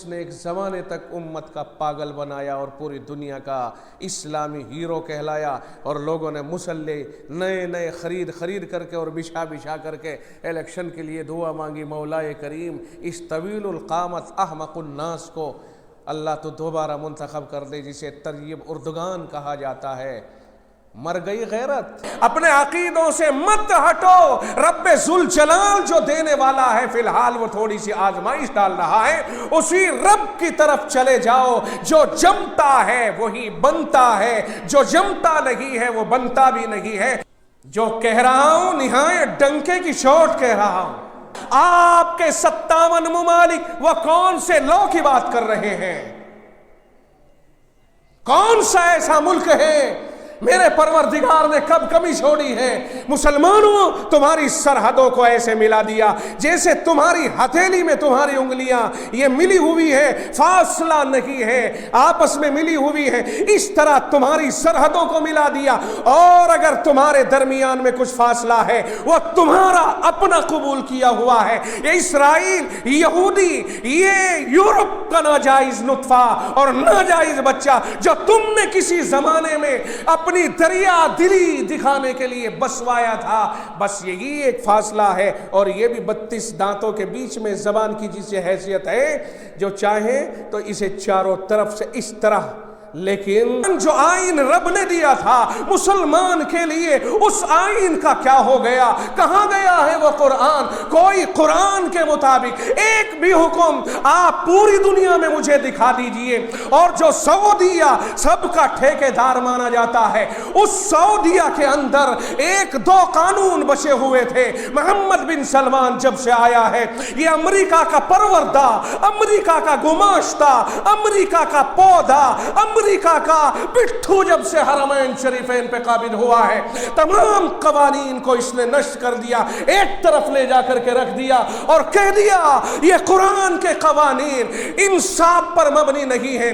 جس نے ایک زمانے تک امت کا پاگل بنایا اور پوری دنیا کا اسلامی ہیرو کہلایا، اور لوگوں نے مسلح نئے نئے خرید کر کے اور بچھا کر کے الیکشن کے لیے دعا مانگی، مولا کریم اس طویل القامت احمق الناس کو اللہ تو دوبارہ منتخب کر دے، جسے طیب اردگان کہا جاتا ہے۔ مر گئی غیرت، اپنے عقیدوں سے مت ہٹو، رب ذوالجلال جو دینے والا ہے فی الحال وہ تھوڑی سی آزمائش ڈال رہا ہے، اسی رب کی طرف چلے جاؤ۔ جو جمتا ہے وہی بنتا ہے، جو جمتا نہیں ہے وہ بنتا بھی نہیں ہے۔ جو کہہ رہا ہوں نہایت ڈنکے کی چوٹ کہہ رہا ہوں۔ آپ کے 57 ممالک وہ کون سے لا کی بات کر رہے ہیں؟ کون سا ایسا ملک ہے میرے پروردگار نے کب کمی چھوڑی ہے؟ مسلمانوں، تمہاری سرحدوں کو ایسے ملا دیا جیسے تمہاری ہتھیلی میں تمہاری انگلیاں یہ ملی ہوئی ہے، فاصلہ نہیں ہے، آپس میں ملی ہوئی ہے، اس طرح تمہاری سرحدوں کو ملا دیا۔ اور اگر تمہارے درمیان میں کچھ فاصلہ ہے وہ تمہارا اپنا قبول کیا ہوا ہے۔ یہ اسرائیل، یہودی، یہ یورپ کا ناجائز نطفہ اور ناجائز بچہ جو تم نے کسی زمانے میں اپنی دریا دلی دکھانے کے لیے بسوایا تھا، بس یہی ایک فاصلہ ہے، اور یہ بھی 32 دانتوں کے بیچ میں زبان کی جسے حیثیت ہے، جو چاہیں تو اسے چاروں طرف سے اس طرح، لیکن جو آئین رب نے دیا تھا مسلمان کے لیے، اس آئین کا کیا ہو گیا؟ کہاں گیا ہے وہ قرآن؟ کوئی قرآن کے مطابق ایک بھی حکم آپ پوری دنیا میں مجھے دکھا دیجئے۔ اور جو سعودیہ سب کا ٹھیکیدار مانا جاتا ہے، اس سعودیہ کے اندر 1-2 قانون بچے ہوئے تھے۔ محمد بن سلمان جب سے آیا ہے، یہ امریکہ کا پروردہ، امریکہ کا گماشتہ، امریکہ کا پودا، امریکہ کا پٹھو جب سے حرمین شریفین پہ قابض ہوا ہے، تمام قوانین کو اس نے نشر کر دیا، ایک طرف لے جا کر کے رکھ دیا اور کہہ دیا یہ قرآن کے قوانین انصاف پر مبنی نہیں ہیں۔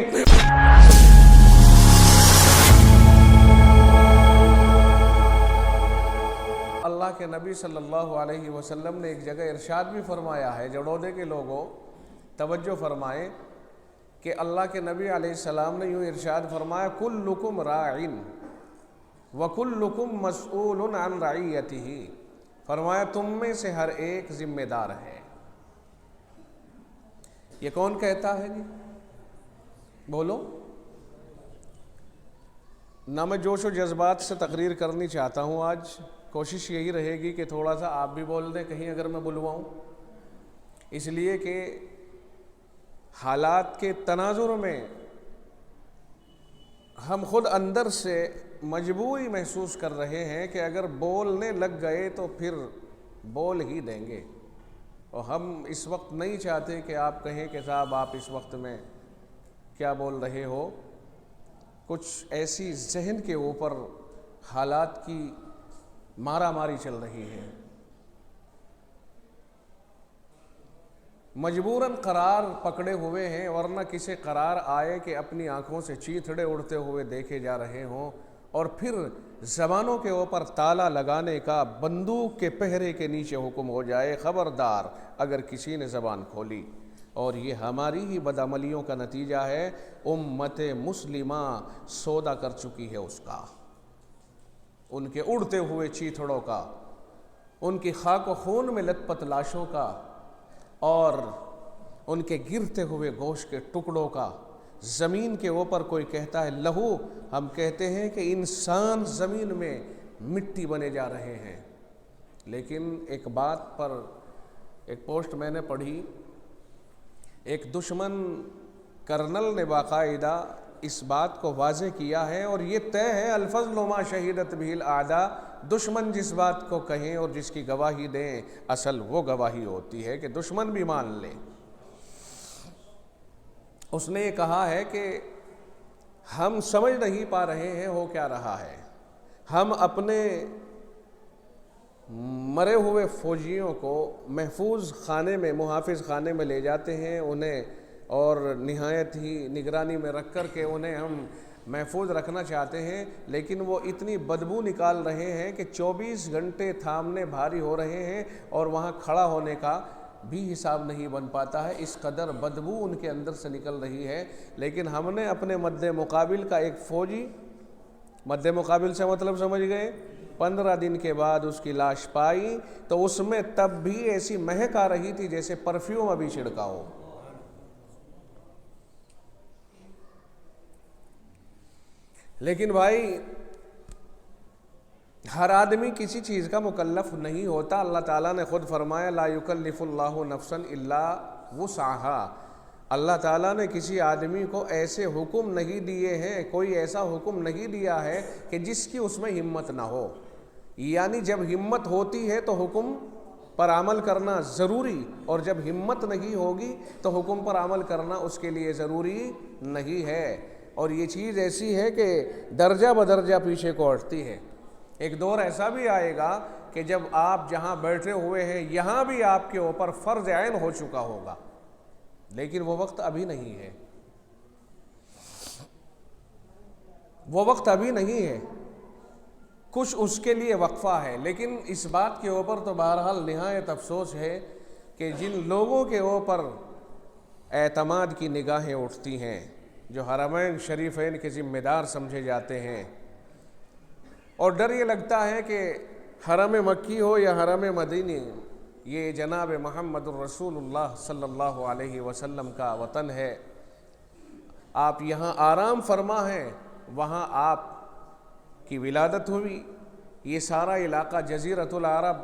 اللہ کے نبی صلی اللہ علیہ وسلم نے ایک جگہ ارشاد بھی فرمایا ہے، جڑودے کے لوگوں توجہ فرمائیں کہ اللہ کے نبی علیہ السلام نے یوں ارشاد فرمایا، کلکم راعٍ وکلکم مسئول عن رعیتہ، فرمایا تم میں سے ہر ایک ذمہ دار ہے۔ یہ کون کہتا ہے جی؟ بولو۔ نہ میں جوش و جذبات سے تقریر کرنی چاہتا ہوں، آج کوشش یہی رہے گی کہ تھوڑا سا آپ بھی بول دیں کہیں اگر میں بلواؤں، اس لیے کہ حالات کے تناظر میں ہم خود اندر سے مجبوری محسوس کر رہے ہیں کہ اگر بولنے لگ گئے تو پھر بول ہی دیں گے، اور ہم اس وقت نہیں چاہتے کہ آپ کہیں کہ صاحب آپ اس وقت میں کیا بول رہے ہو۔ کچھ ایسی ذہن کے اوپر حالات کی مارا ماری چل رہی ہے، مجبوراً قرار پکڑے ہوئے ہیں، ورنہ کسی قرار آئے کہ اپنی آنکھوں سے چیتھڑے اڑتے ہوئے دیکھے جا رہے ہوں، اور پھر زبانوں کے اوپر تالا لگانے کا بندوق کے پہرے کے نیچے حکم ہو جائے، خبردار اگر کسی نے زبان کھولی۔ اور یہ ہماری ہی بدعملیوں کا نتیجہ ہے، امت مسلمہ سودا کر چکی ہے اس کا، ان کے اڑتے ہوئے چیتھڑوں کا، ان کی خاک و خون میں لت پت لاشوں کا، اور ان کے گرتے ہوئے گوشت کے ٹکڑوں کا۔ زمین کے اوپر کوئی کہتا ہے لہو، ہم کہتے ہیں کہ انسان زمین میں مٹی بنے جا رہے ہیں۔ لیکن ایک بات پر ایک پوسٹ میں نے پڑھی، ایک دشمن کرنل نے باقاعدہ اس بات کو واضح کیا ہے، اور یہ طے ہے الفضل ما شہیدت بہ الاعداء، دشمن جس بات کو کہیں اور جس کی گواہی دیں اصل وہ گواہی ہوتی ہے کہ دشمن بھی مان لے۔ اس نے یہ کہا ہے کہ ہم سمجھ نہیں پا رہے ہیں ہو کیا رہا ہے، ہم اپنے مرے ہوئے فوجیوں کو محفوظ خانے میں، محافظ خانے میں لے جاتے ہیں انہیں، اور نہایت ہی نگرانی میں رکھ کر کے انہیں ہم محفوظ رکھنا چاہتے ہیں، لیکن وہ اتنی بدبو نکال رہے ہیں کہ 24 گھنٹے تھامنے بھاری ہو رہے ہیں، اور وہاں کھڑا ہونے کا بھی حساب نہیں بن پاتا ہے، اس قدر بدبو ان کے اندر سے نکل رہی ہے۔ لیکن ہم نے اپنے مد مقابل کا ایک فوجی، مد مقابل سے مطلب سمجھ گئے، 15 دن کے بعد اس کی لاش پائی تو اس میں تب بھی ایسی مہک آ رہی تھی جیسے پرفیوم ابھی چھڑکا ہو۔ لیکن بھائی ہر آدمی کسی چیز کا مکلف نہیں ہوتا۔ اللہ تعالیٰ نے خود فرمایا لا یکلف اللہ نفسا الا وسعها۔ اللہ تعالیٰ نے کسی آدمی کو ایسے حکم نہیں دیے ہیں، کوئی ایسا حکم نہیں دیا ہے کہ جس کی اس میں ہمت نہ ہو۔ یعنی جب ہمت ہوتی ہے تو حکم پر عمل کرنا ضروری، اور جب ہمت نہیں ہوگی تو حکم پر عمل کرنا اس کے لیے ضروری نہیں ہے۔ اور یہ چیز ایسی ہے کہ درجہ بدرجہ پیچھے کو ہٹتی ہے۔ ایک دور ایسا بھی آئے گا کہ جب آپ جہاں بیٹھے ہوئے ہیں یہاں بھی آپ کے اوپر فرض عین ہو چکا ہوگا، لیکن وہ وقت ابھی نہیں ہے، وہ وقت ابھی نہیں ہے، کچھ اس کے لیے وقفہ ہے۔ لیکن اس بات کے اوپر تو بہرحال نہایت افسوس ہے کہ جن لوگوں کے اوپر اعتماد کی نگاہیں اٹھتی ہیں، جو حرمین شریفین کے ذمہ دار سمجھے جاتے ہیں، اور ڈر یہ لگتا ہے کہ حرم مکی ہو یا حرم مدینی، یہ جناب محمد الرسول اللہ صلی اللہ علیہ وسلم کا وطن ہے، آپ یہاں آرام فرما ہیں، وہاں آپ کی ولادت ہوئی، یہ سارا علاقہ جزیرۃ العرب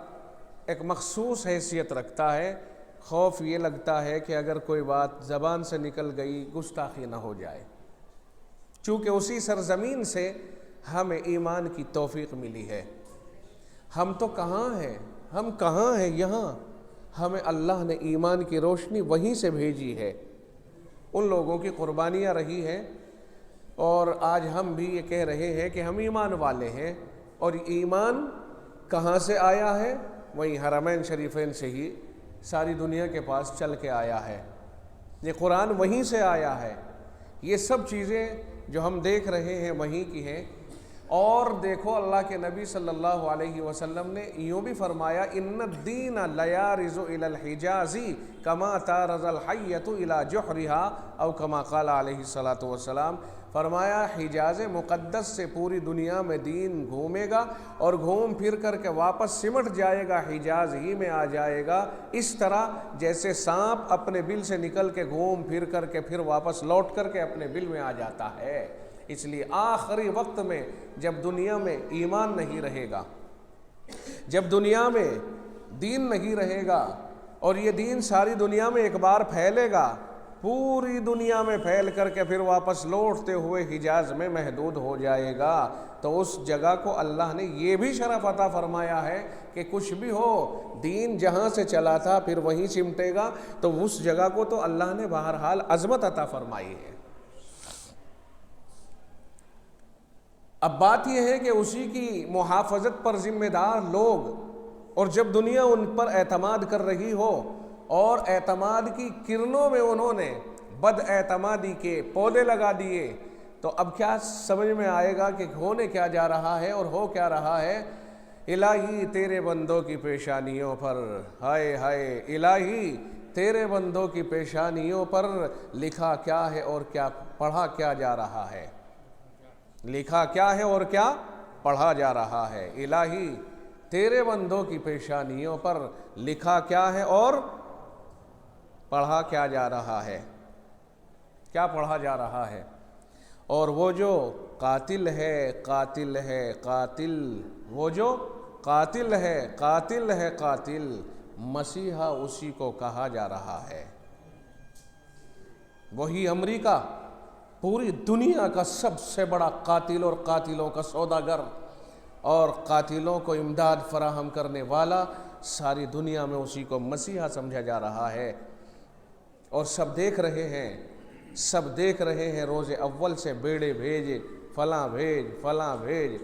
ایک مخصوص حیثیت رکھتا ہے۔ خوف یہ لگتا ہے کہ اگر کوئی بات زبان سے نکل گئی گستاخی نہ ہو جائے، چونکہ اسی سرزمین سے ہمیں ایمان کی توفیق ملی ہے۔ ہم تو کہاں ہیں، ہم کہاں ہیں یہاں، ہمیں اللہ نے ایمان کی روشنی وہیں سے بھیجی ہے، ان لوگوں کی قربانیاں رہی ہیں، اور آج ہم بھی یہ کہہ رہے ہیں کہ ہم ایمان والے ہیں۔ اور ایمان کہاں سے آیا ہے؟ وہیں حرمین شریفین سے ہی ساری دنیا کے پاس چل کے آیا ہے، یہ قرآن وہیں سے آیا ہے، یہ سب چیزیں جو ہم دیکھ رہے ہیں وہیں کی ہیں۔ اور دیکھو اللہ کے نبی صلی اللہ علیہ وسلم نے یوں بھی فرمایا ان الدین لیارز الی الحجاز کما تارز الحیۃ الی جحرها او کما قال علیہ الصلاۃ والسلام، فرمایا حجاز مقدس سے پوری دنیا میں دین گھومے گا اور گھوم پھر کر کے واپس سمٹ جائے گا، حجاز ہی میں آ جائے گا، اس طرح جیسے سانپ اپنے بل سے نکل کے گھوم پھر کر کے پھر واپس لوٹ کر کے اپنے بل میں آ جاتا ہے۔ اس لیے آخری وقت میں جب دنیا میں ایمان نہیں رہے گا، جب دنیا میں دین نہیں رہے گا، اور یہ دین ساری دنیا میں ایک بار پھیلے گا، پوری دنیا میں پھیل کر کے پھر واپس لوٹتے ہوئے حجاز میں محدود ہو جائے گا، تو اس جگہ کو اللہ نے یہ بھی شرف عطا فرمایا ہے کہ کچھ بھی ہو دین جہاں سے چلا تھا پھر وہیں چمٹے گا، تو اس جگہ کو تو اللہ نے بہرحال عظمت عطا فرمائی ہے۔ اب بات یہ ہے کہ اسی کی محافظت پر ذمہ دار لوگ، اور جب دنیا ان پر اعتماد کر رہی ہو اور اعتماد کی کرنوں میں انہوں نے بد اعتمادی کے پودے لگا دیے، تو اب کیا سمجھ میں آئے گا کہ ہونے کیا جا رہا ہے اور ہو کیا رہا ہے؟ الہی تیرے بندوں کی پیشانیوں پر، ہائے ہائے الہی تیرے بندوں کی پیشانیوں پر لکھا کیا ہے اور کیا پڑھا کیا جا رہا ہے، لکھا کیا ہے اور کیا پڑھا جا رہا ہے۔ الہی تیرے بندوں کی پیشانیوں پر لکھا کیا ہے اور پڑھا کیا جا رہا ہے، کیا پڑھا جا رہا ہے۔ اور وہ جو قاتل ہے قاتل ہے قاتل، وہ جو قاتل ہے قاتل ہے قاتل، مسیحا اسی کو کہا جا رہا ہے۔ وہی امریکہ پوری دنیا کا سب سے بڑا قاتل اور قاتلوں کا سوداگر اور قاتلوں کو امداد فراہم کرنے والا، ساری دنیا میں اسی کو مسیحا سمجھا جا رہا ہے۔ اور سب دیکھ رہے ہیں، سب دیکھ رہے ہیں، روز اول سے بیڑے بھیج، فلاں بھیج، فلاں بھیج،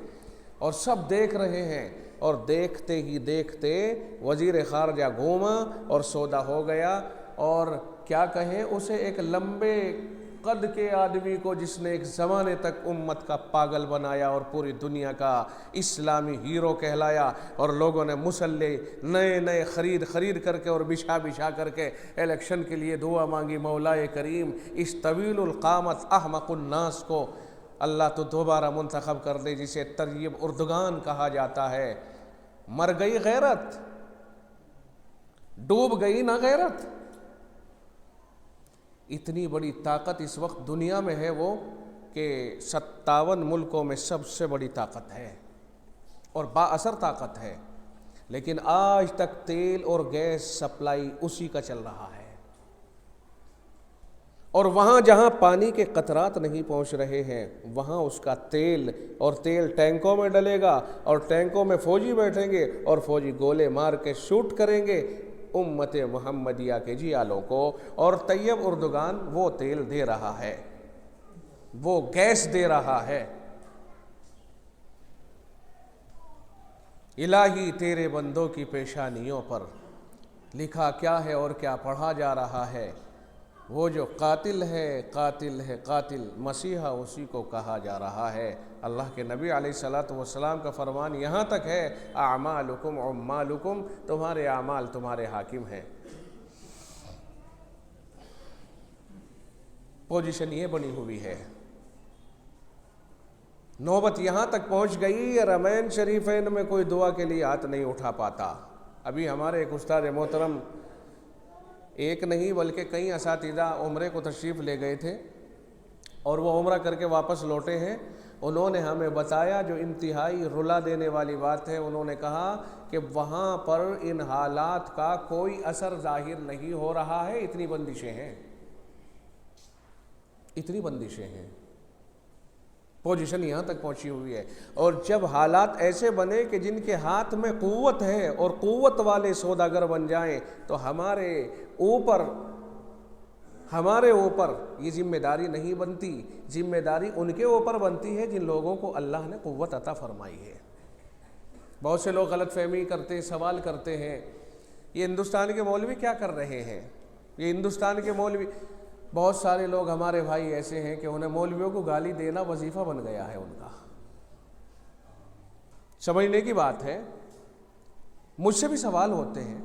اور سب دیکھ رہے ہیں، اور دیکھتے ہی دیکھتے وزیر خارجہ گھوما اور سودا ہو گیا، اور کیا کہیں اسے ایک لمبے قد کے آدمی کو جس نے ایک زمانے تک امت کا پاگل بنایا اور پوری دنیا کا اسلامی ہیرو کہلایا، اور لوگوں نے مسلح نئے نئے خرید کر کے اور بچھا کر کے الیکشن کے لیے دعا مانگی، مولا کریم اس طویل القامت احمق الناس کو اللہ تو دوبارہ منتخب کر دے، جسے طیب اردگان کہا جاتا ہے۔ مر گئی غیرت، ڈوب گئی نہ غیرت۔ اتنی بڑی طاقت اس وقت دنیا میں ہے وہ کہ 57 ملکوں میں سب سے بڑی طاقت ہے اور با اثر طاقت ہے، لیکن آج تک تیل اور گیس سپلائی اسی کا چل رہا ہے، اور وہاں جہاں پانی کے قطرات نہیں پہنچ رہے ہیں وہاں اس کا تیل ٹینکوں میں ڈلے گا، اور ٹینکوں میں فوجی بیٹھیں گے اور فوجی گولے مار کے شوٹ کریں گے امت محمدیہ کے جیالوں کو، اور طیب اردگان وہ تیل دے رہا ہے، وہ گیس دے رہا ہے۔ الہی تیرے بندوں کی پیشانیوں پر لکھا کیا ہے اور کیا پڑھا جا رہا ہے؟ وہ جو قاتل ہے قاتل ہے قاتل، مسیحا اسی کو کہا جا رہا ہے۔ اللہ کے نبی علیہ الصلوۃ والسلام کا فرمان یہاں تک ہے، اعمالکم عمالکم، تمہارے اعمال تمہارے حاکم ہیں۔ پوزیشن یہ بنی ہوئی ہے، نوبت یہاں تک پہنچ گئی، رمین شریفین میں کوئی دعا کے لیے ہاتھ نہیں اٹھا پاتا۔ ابھی ہمارے ایک استاد محترم ایک نہیں بلکہ کئی اساتذہ عمرے کو تشریف لے گئے تھے، اور وہ عمرہ کر کے واپس لوٹے ہیں۔ انہوں نے ہمیں بتایا جو انتہائی رلا دینے والی بات ہے، انہوں نے کہا کہ وہاں پر ان حالات کا کوئی اثر ظاہر نہیں ہو رہا ہے، اتنی بندشیں ہیں، اتنی بندشیں ہیں، پوزیشن یہاں تک پہنچی ہوئی ہے۔ اور جب حالات ایسے بنے کہ جن کے ہاتھ میں قوت ہے اور قوت والے سوداگر بن جائیں تو ہمارے اوپر یہ ذمہ داری نہیں بنتی، ذمہ داری ان کے اوپر بنتی ہے جن لوگوں کو اللہ نے قوت عطا فرمائی ہے۔ بہت سے لوگ غلط فہمی کرتے، سوال کرتے ہیں یہ ہندوستان کے مولوی کیا کر رہے ہیں، یہ ہندوستان کے مولوی، بہت سارے لوگ ہمارے بھائی ایسے ہیں کہ انہیں مولویوں کو گالی دینا وظیفہ بن گیا ہے ان کا۔ سمجھنے کی بات ہے، مجھ سے بھی سوال ہوتے ہیں،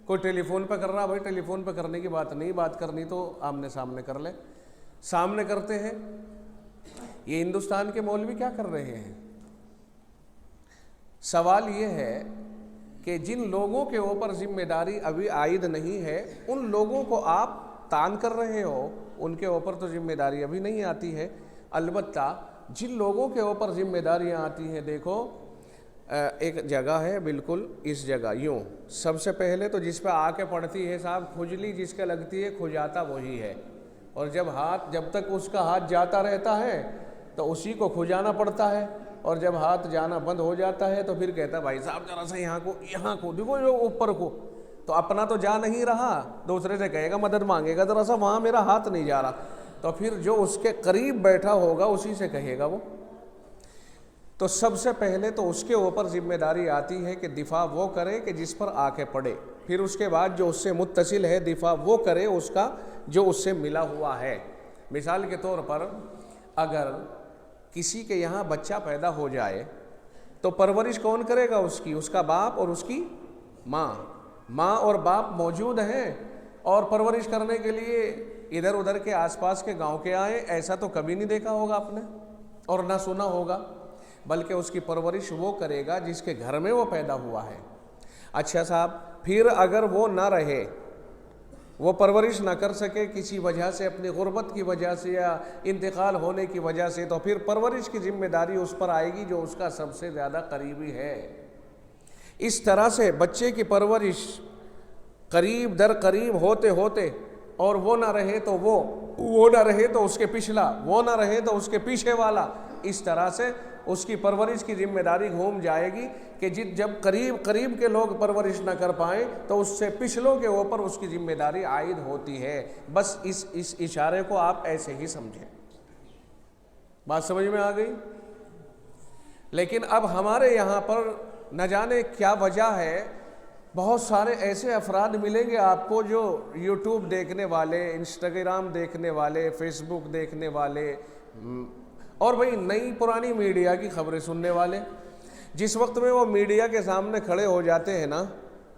کوئی ٹیلی فون پہ کر رہا، بھائی ٹیلی فون پہ کرنے کی بات نہیں، بات کرنی تو آمنے سامنے کر لے، سامنے کرتے ہیں۔ یہ ہندوستان کے مولوی کیا کر رہے ہیں؟ سوال یہ ہے کہ جن لوگوں کے اوپر ذمہ داری ابھی عائد نہیں ہے ان لوگوں کو آپ تان کر رہے ہو، ان کے اوپر تو ذمہ داری ابھی نہیں آتی ہے۔ البتہ جن لوگوں کے اوپر ذمہ داریاں آتی ہیں، دیکھو ایک جگہ ہے بالکل اس جگہ، یوں سب سے پہلے تو جس پہ آ کے پڑتی ہے صاحب کھجلی جس کے لگتی ہے، کھجاتا وہی ہے، اور جب تک اس کا ہاتھ جاتا رہتا ہے تو اسی کو کھجانا پڑتا ہے، اور جب ہاتھ جانا بند ہو جاتا ہے تو پھر کہتا ہے بھائی صاحب ذرا سا یہاں کو دیکھو، جو اوپر کو، تو اپنا تو جا نہیں رہا، دوسرے سے کہے گا مدد مانگے گا، ذرا سا وہاں میرا ہاتھ نہیں جا رہا، تو پھر جو اس کے قریب بیٹھا ہوگا اسی سے کہے گا وہ۔ تو سب سے پہلے تو اس کے اوپر ذمہ داری آتی ہے کہ دفاع وہ کرے کہ جس پر آ کے پڑے، پھر اس کے بعد جو اس سے متصل ہے دفاع وہ کرے اس کا جو اس سے ملا ہوا ہے۔ مثال کے طور پر اگر کسی کے یہاں بچہ پیدا ہو جائے تو پرورش کون کرے گا اس کی؟ اس کا باپ اور اس کی ماں اور باپ موجود ہیں، اور پرورش کرنے کے لیے ادھر ادھر کے آس پاس کے گاؤں کے آئے، ایسا تو کبھی نہیں دیکھا ہوگا آپ نے اور نہ سنا ہوگا، بلکہ اس کی پرورش وہ کرے گا جس کے گھر میں وہ پیدا ہوا ہے۔ اچھا صاحب، پھر اگر وہ نہ رہے، وہ پرورش نہ کر سکے کسی وجہ سے، اپنی غربت کی وجہ سے یا انتقال ہونے کی وجہ سے، تو پھر پرورش کی ذمہ داری اس پر آئے گی جو اس کا سب سے زیادہ قریبی ہے۔ اس طرح سے بچے کی پرورش قریب در قریب ہوتے ہوتے، اور وہ نہ رہے تو وہ نہ رہے تو اس کے پچھلا، وہ نہ رہے تو اس کے پیچھے والا، اس طرح سے اس کی پرورش کی ذمہ داری گھوم جائے گی کہ جب قریب کے لوگ پرورش نہ کر پائیں تو اس سے پچھلوں کے اوپر اس کی ذمہ داری عائد ہوتی ہے۔ بس اس اشارے کو آپ ایسے ہی سمجھیں۔ بات سمجھ میں آ گئی؟ لیکن اب ہمارے یہاں پر نہ جانے کیا وجہ ہے بہت سارے ایسے افراد ملیں گے آپ کو جو یوٹیوب دیکھنے والے، انسٹاگرام دیکھنے والے، فیس بک دیکھنے والے، اور بھئی نئی پرانی میڈیا کی خبریں سننے والے. جس وقت میں وہ میڈیا کے سامنے کھڑے ہو جاتے ہیں نا،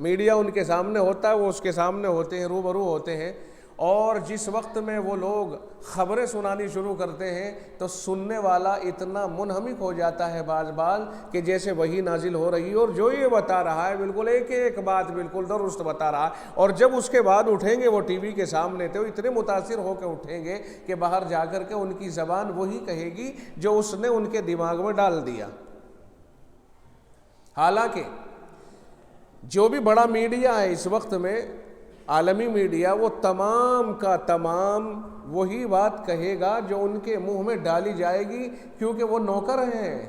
میڈیا ان کے سامنے ہوتا ہے، وہ اس کے سامنے ہوتے ہیں، روبرو ہوتے ہیں، اور جس وقت میں وہ لوگ خبریں سنانی شروع کرتے ہیں تو سننے والا اتنا منہمک ہو جاتا ہے بعض بار کہ جیسے وہی نازل ہو رہی ہے، اور جو یہ بتا رہا ہے بالکل ایک ایک بات بالکل درست بتا رہا ہے. اور جب اس کے بعد اٹھیں گے وہ ٹی وی کے سامنے تو اتنے متاثر ہو کے اٹھیں گے کہ باہر جا کر کے ان کی زبان وہی کہے گی جو اس نے ان کے دماغ میں ڈال دیا. حالانکہ جو بھی بڑا میڈیا ہے اس وقت میں، عالمی میڈیا، وہ تمام کا تمام وہی بات کہے گا جو ان کے منہ میں ڈالی جائے گی، کیونکہ وہ نوکر ہیں،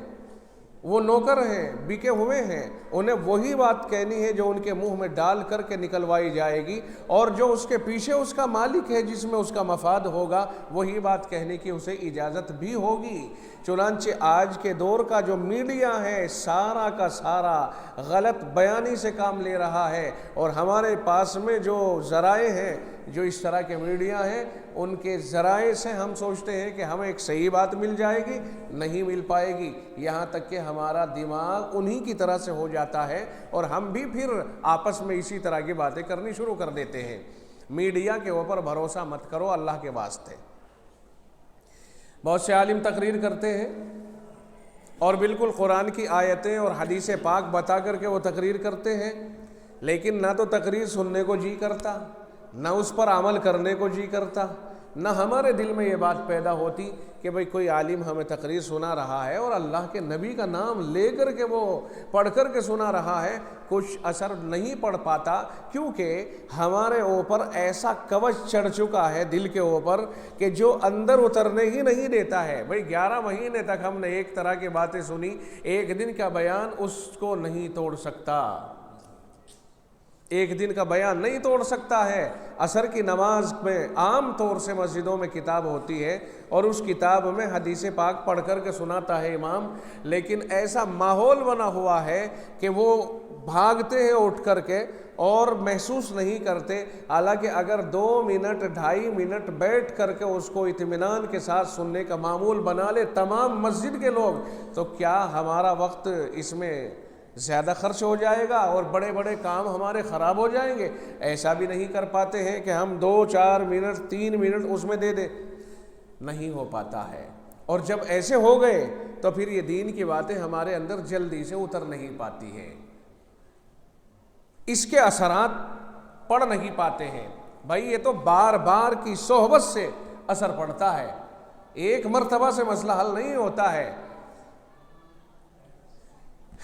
وہ نوکر ہیں، بکے ہوئے ہیں. انہیں وہی بات کہنی ہے جو ان کے منہ میں ڈال کر کے نکلوائی جائے گی، اور جو اس کے پیچھے اس کا مالک ہے جس میں اس کا مفاد ہوگا وہی بات کہنے کی اسے اجازت بھی ہوگی. چنانچہ آج کے دور کا جو میڈیا ہے سارا کا سارا غلط بیانی سے کام لے رہا ہے، اور ہمارے پاس میں جو ذرائع ہیں، جو اس طرح کے میڈیا ہیں، ان کے ذرائع سے ہم سوچتے ہیں کہ ہمیں ایک صحیح بات مل جائے گی، نہیں مل پائے گی. یہاں تک کہ ہمارا دماغ انہی کی طرح سے ہو جاتا ہے اور ہم بھی پھر آپس میں اسی طرح کی باتیں کرنی شروع کر دیتے ہیں. میڈیا کے اوپر بھروسہ مت کرو اللہ کے واسطے. بہت سے عالم تقریر کرتے ہیں اور بالکل قرآن کی آیتیں اور حدیث پاک بتا کر کے وہ تقریر کرتے ہیں، لیکن نہ تو تقریر سننے کو جی کرتا، نہ اس پر عمل کرنے کو جی کرتا. نہ ہمارے دل میں یہ بات پیدا ہوتی کہ بھئی کوئی عالم ہمیں تقریر سنا رہا ہے اور اللہ کے نبی کا نام لے کر کے وہ پڑھ کر کے سنا رہا ہے. کچھ اثر نہیں پڑ پاتا، کیونکہ ہمارے اوپر ایسا کوچ چڑھ چکا ہے دل کے اوپر کہ جو اندر اترنے ہی نہیں دیتا ہے. بھئی 11 مہینے تک ہم نے ایک طرح کی باتیں سنی، ایک دن کا بیان اس کو نہیں توڑ سکتا، ایک دن کا بیان نہیں توڑ سکتا ہے. عصر کی نماز میں عام طور سے مسجدوں میں کتاب ہوتی ہے اور اس کتاب میں حدیث پاک پڑھ کر کے سناتا ہے امام، لیکن ایسا ماحول بنا ہوا ہے کہ وہ بھاگتے ہیں اٹھ کر کے اور محسوس نہیں کرتے. حالانکہ اگر 2 منٹ 2.5 منٹ بیٹھ کر کے اس کو اطمینان کے ساتھ سننے کا معمول بنا لے تمام مسجد کے لوگ، تو کیا ہمارا وقت اس میں زیادہ خرچ ہو جائے گا اور بڑے بڑے کام ہمارے خراب ہو جائیں گے؟ ایسا بھی نہیں کر پاتے ہیں کہ ہم 2 4 منٹ 3 منٹ اس میں دے دیں، نہیں ہو پاتا ہے. اور جب ایسے ہو گئے تو پھر یہ دین کی باتیں ہمارے اندر جلدی سے اتر نہیں پاتی ہیں، اس کے اثرات پڑ نہیں پاتے ہیں. بھائی یہ تو بار بار کی صحبت سے اثر پڑتا ہے، ایک مرتبہ سے مسئلہ حل نہیں ہوتا ہے.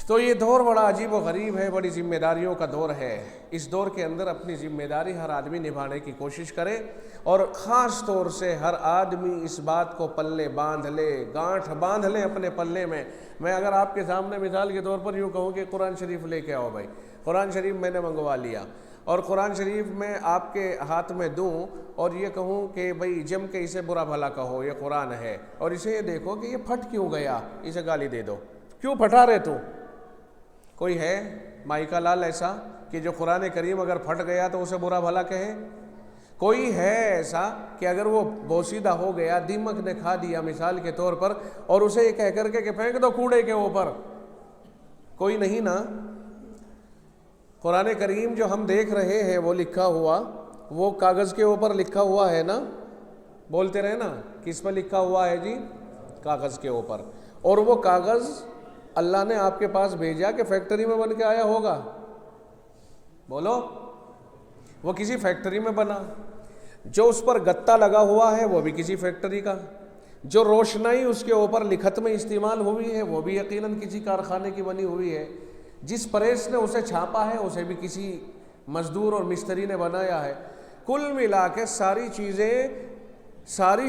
تو یہ دور بڑا عجیب و غریب ہے، بڑی ذمہ داریوں کا دور ہے. اس دور کے اندر اپنی ذمہ داری ہر آدمی نبھانے کی کوشش کرے، اور خاص طور سے ہر آدمی اس بات کو پلے باندھ لے، گانٹھ باندھ لے اپنے پلے میں. میں اگر آپ کے سامنے مثال کے طور پر یوں کہوں کہ قرآن شریف لے کے آؤ بھائی، قرآن شریف میں نے منگوا لیا اور قرآن شریف میں آپ کے ہاتھ میں دوں اور یہ کہوں کہ بھئی جم کے اسے برا بھلا کہو، یہ قرآن ہے، اور اسے یہ دیکھو کہ یہ پھٹ کیوں گیا، اسے گالی دے دو، کیوں پھٹا رہے تو؟ کوئی ہے مائیکا لال ایسا کہ جو قرآن کریم اگر پھٹ گیا تو اسے برا بھلا کہے؟ کوئی ہے ایسا کہ اگر وہ بوسیدہ ہو گیا، دیمک نے کھا دیا مثال کے طور پر، اور اسے یہ کہہ کر کے کہ پھینک دو کوڑے کے اوپر؟ کوئی نہیں نا. قرآن کریم جو ہم دیکھ رہے ہیں وہ لکھا ہوا، وہ کاغذ کے اوپر لکھا ہوا ہے نا، بولتے رہے نا، کس پر لکھا ہوا ہے جی؟ کاغذ کے اوپر. اور وہ کاغذ اللہ نے آپ کے پاس بھیجا کہ فیکٹری میں بن کے آیا ہوگا؟ بولو، وہ کسی فیکٹری میں بنا. جو اس پر گتا لگا ہوا ہے وہ بھی کسی فیکٹری کا، جو روشنائی اس کے اوپر لکھت میں استعمال ہوئی ہے وہ بھی یقیناً کسی کارخانے کی بنی ہوئی ہے. جس پریس نے اسے چھاپا ہے اسے بھی کسی مزدور اور مستری نے بنایا ہے. کل ملا کے ساری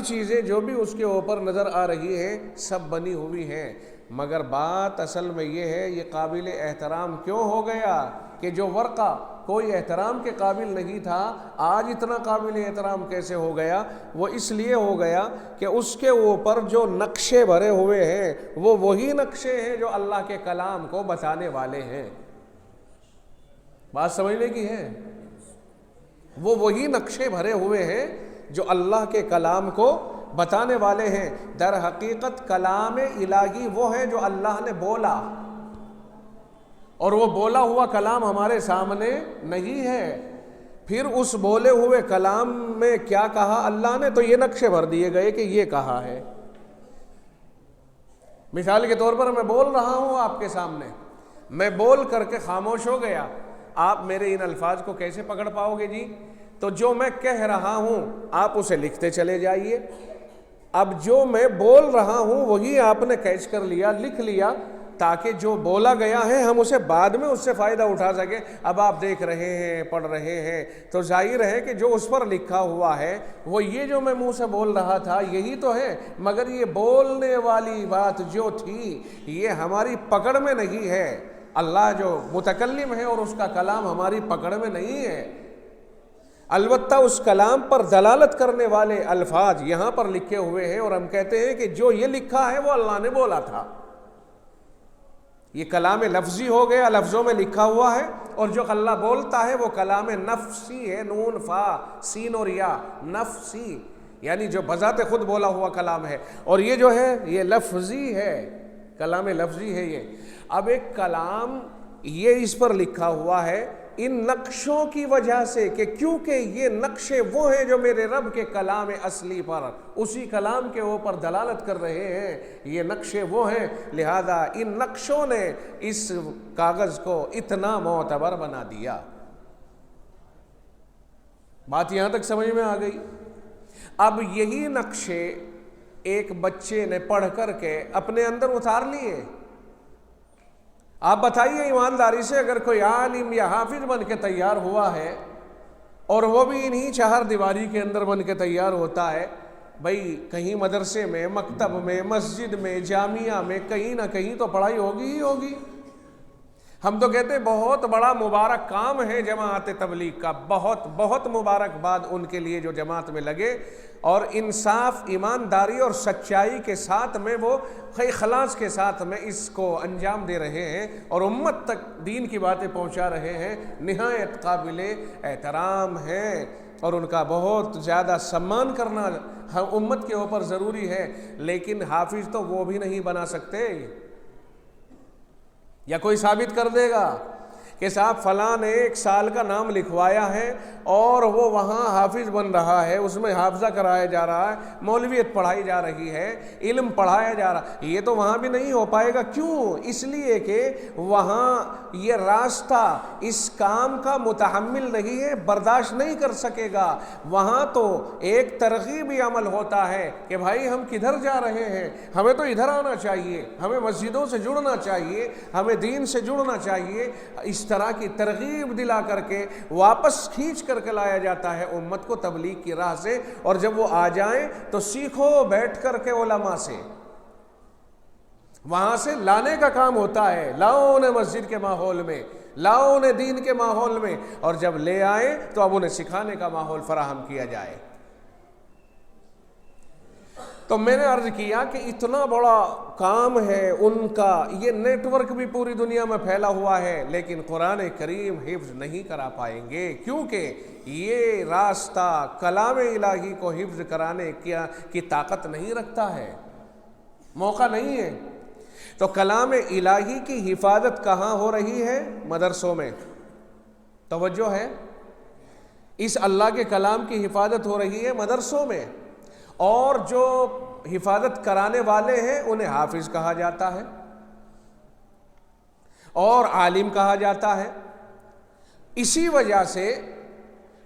چیزیں جو بھی اس کے اوپر نظر آ رہی ہیں سب بنی ہوئی ہیں. مگر بات اصل میں یہ ہے، یہ قابل احترام کیوں ہو گیا کہ جو ورقہ کوئی احترام کے قابل نہیں تھا آج اتنا قابل احترام کیسے ہو گیا؟ وہ اس لیے ہو گیا کہ اس کے اوپر جو نقشے بھرے ہوئے ہیں وہ وہی نقشے ہیں جو اللہ کے کلام کو بتانے والے ہیں. بات سمجھنے کی ہے؟ وہ وہی نقشے بھرے ہوئے ہیں جو اللہ کے کلام کو بتانے والے ہیں۔ در حقیقت کلام الہی وہ ہے جو اللہ نے بولا، اور وہ بولا ہوا کلام ہمارے سامنے نہیں ہے۔ پھر اس بولے ہوئے کلام میں کیا کہا اللہ نے، تو یہ نقشے بھر دیے گئے کہ یہ کہا ہے۔ مثال کے طور پر میں بول رہا ہوں آپ کے سامنے، میں بول کر کے خاموش ہو گیا، آپ میرے ان الفاظ کو کیسے پکڑ پاؤ گے جی؟ تو جو میں کہہ رہا ہوں آپ اسے لکھتے چلے جائیے۔ اب جو میں بول رہا ہوں وہی آپ نے کیچ کر لیا، لکھ لیا، تاکہ جو بولا گیا ہے ہم اسے بعد میں اس سے فائدہ اٹھا سکیں۔ اب آپ دیکھ رہے ہیں، پڑھ رہے ہیں، تو ظاہر ہے کہ جو اس پر لکھا ہوا ہے وہ یہ جو میں منہ سے بول رہا تھا یہی تو ہے، مگر یہ بولنے والی بات جو تھی یہ ہماری پکڑ میں نہیں ہے۔ اللہ جو متکلم ہے اور اس کا کلام ہماری پکڑ میں نہیں ہے، البتہ اس کلام پر دلالت کرنے والے الفاظ یہاں پر لکھے ہوئے ہیں، اور ہم کہتے ہیں کہ جو یہ لکھا ہے وہ اللہ نے بولا تھا۔ یہ کلام لفظی ہو گیا، لفظوں میں لکھا ہوا ہے، اور جو اللہ بولتا ہے وہ کلام نفسی ہے، نون فا سین اور یا، نفسی یعنی جو بذات خود بولا ہوا کلام ہے، اور یہ جو ہے یہ لفظی ہے، کلام لفظی ہے یہ۔ اب ایک کلام یہ اس پر لکھا ہوا ہے ان نقشوں کی وجہ سے، کہ کیونکہ یہ نقشے وہ ہیں جو میرے رب کے کلام اصلی پر، اسی کلام کے اوپر دلالت کر رہے ہیں، یہ نقشے وہ ہیں، لہذا ان نقشوں نے اس کاغذ کو اتنا معتبر بنا دیا۔ بات یہاں تک سمجھ میں آ گئی؟ اب یہی نقشے ایک بچے نے پڑھ کر کے اپنے اندر اتار لیے۔ آپ بتائیے ایمانداری سے، اگر کوئی عالم یا حافظ بن کے تیار ہوا ہے اور وہ بھی انہی چہار دیواری کے اندر بن کے تیار ہوتا ہے، بھئی کہیں مدرسے میں، مکتب میں، مسجد میں، جامعہ میں کہیں نہ کہیں تو پڑھائی ہوگی ہی ہوگی۔ ہم تو کہتے ہیں بہت بڑا مبارک کام ہے جماعت تبلیغ کا، بہت بہت مبارکباد ان کے لیے جو جماعت میں لگے اور انصاف، ایمانداری اور سچائی کے ساتھ میں وہ اخلاص کے ساتھ میں اس کو انجام دے رہے ہیں اور امت تک دین کی باتیں پہنچا رہے ہیں، نہایت قابل احترام ہیں، اور ان کا بہت زیادہ سمان کرنا امت کے اوپر ضروری ہے۔ لیکن حافظ تو وہ بھی نہیں بنا سکتے، یا کوئی ثابت کر دے گا کہ صاحب فلاں نے 1 سال کا نام لکھوایا ہے اور وہ وہاں حافظ بن رہا ہے، اس میں حافظہ کرایا جا رہا ہے، مولویت پڑھائی جا رہی ہے، علم پڑھایا جا رہا ہے، یہ تو وہاں بھی نہیں ہو پائے گا۔ کیوں؟ اس لیے کہ وہاں یہ راستہ اس کام کا متحمل نہیں ہے، برداشت نہیں کر سکے گا۔ وہاں تو ایک ترغیبی عمل ہوتا ہے کہ بھائی ہم کدھر جا رہے ہیں، ہمیں تو ادھر آنا چاہیے، ہمیں مسجدوں سے جڑنا چاہیے، ہمیں دین سے جڑنا چاہیے۔ اس طرح کی ترغیب دلا کر کے واپس کھینچ کر کے لایا جاتا ہے امت کو تبلیغ کی راہ سے، اور جب وہ آ جائیں تو سیکھو بیٹھ کر کے علماء سے، وہاں سے لانے کا کام ہوتا ہے، لاؤ انہیں مسجد کے ماحول میں، لاؤ انہیں دین کے ماحول میں، اور جب لے آئیں تو اب انہیں سکھانے کا ماحول فراہم کیا جائے۔ تو میں نے عرض کیا کہ اتنا بڑا کام ہے ان کا، یہ نیٹ ورک بھی پوری دنیا میں پھیلا ہوا ہے، لیکن قرآن کریم حفظ نہیں کرا پائیں گے، کیونکہ یہ راستہ کلام الہی کو حفظ کرانے کی طاقت نہیں رکھتا ہے، موقع نہیں ہے۔ تو کلام الہی کی حفاظت کہاں ہو رہی ہے؟ مدرسوں میں۔ توجہ ہے، اس اللہ کے کلام کی حفاظت ہو رہی ہے مدرسوں میں، اور جو حفاظت کرانے والے ہیں انہیں حافظ کہا جاتا ہے اور عالم کہا جاتا ہے۔ اسی وجہ سے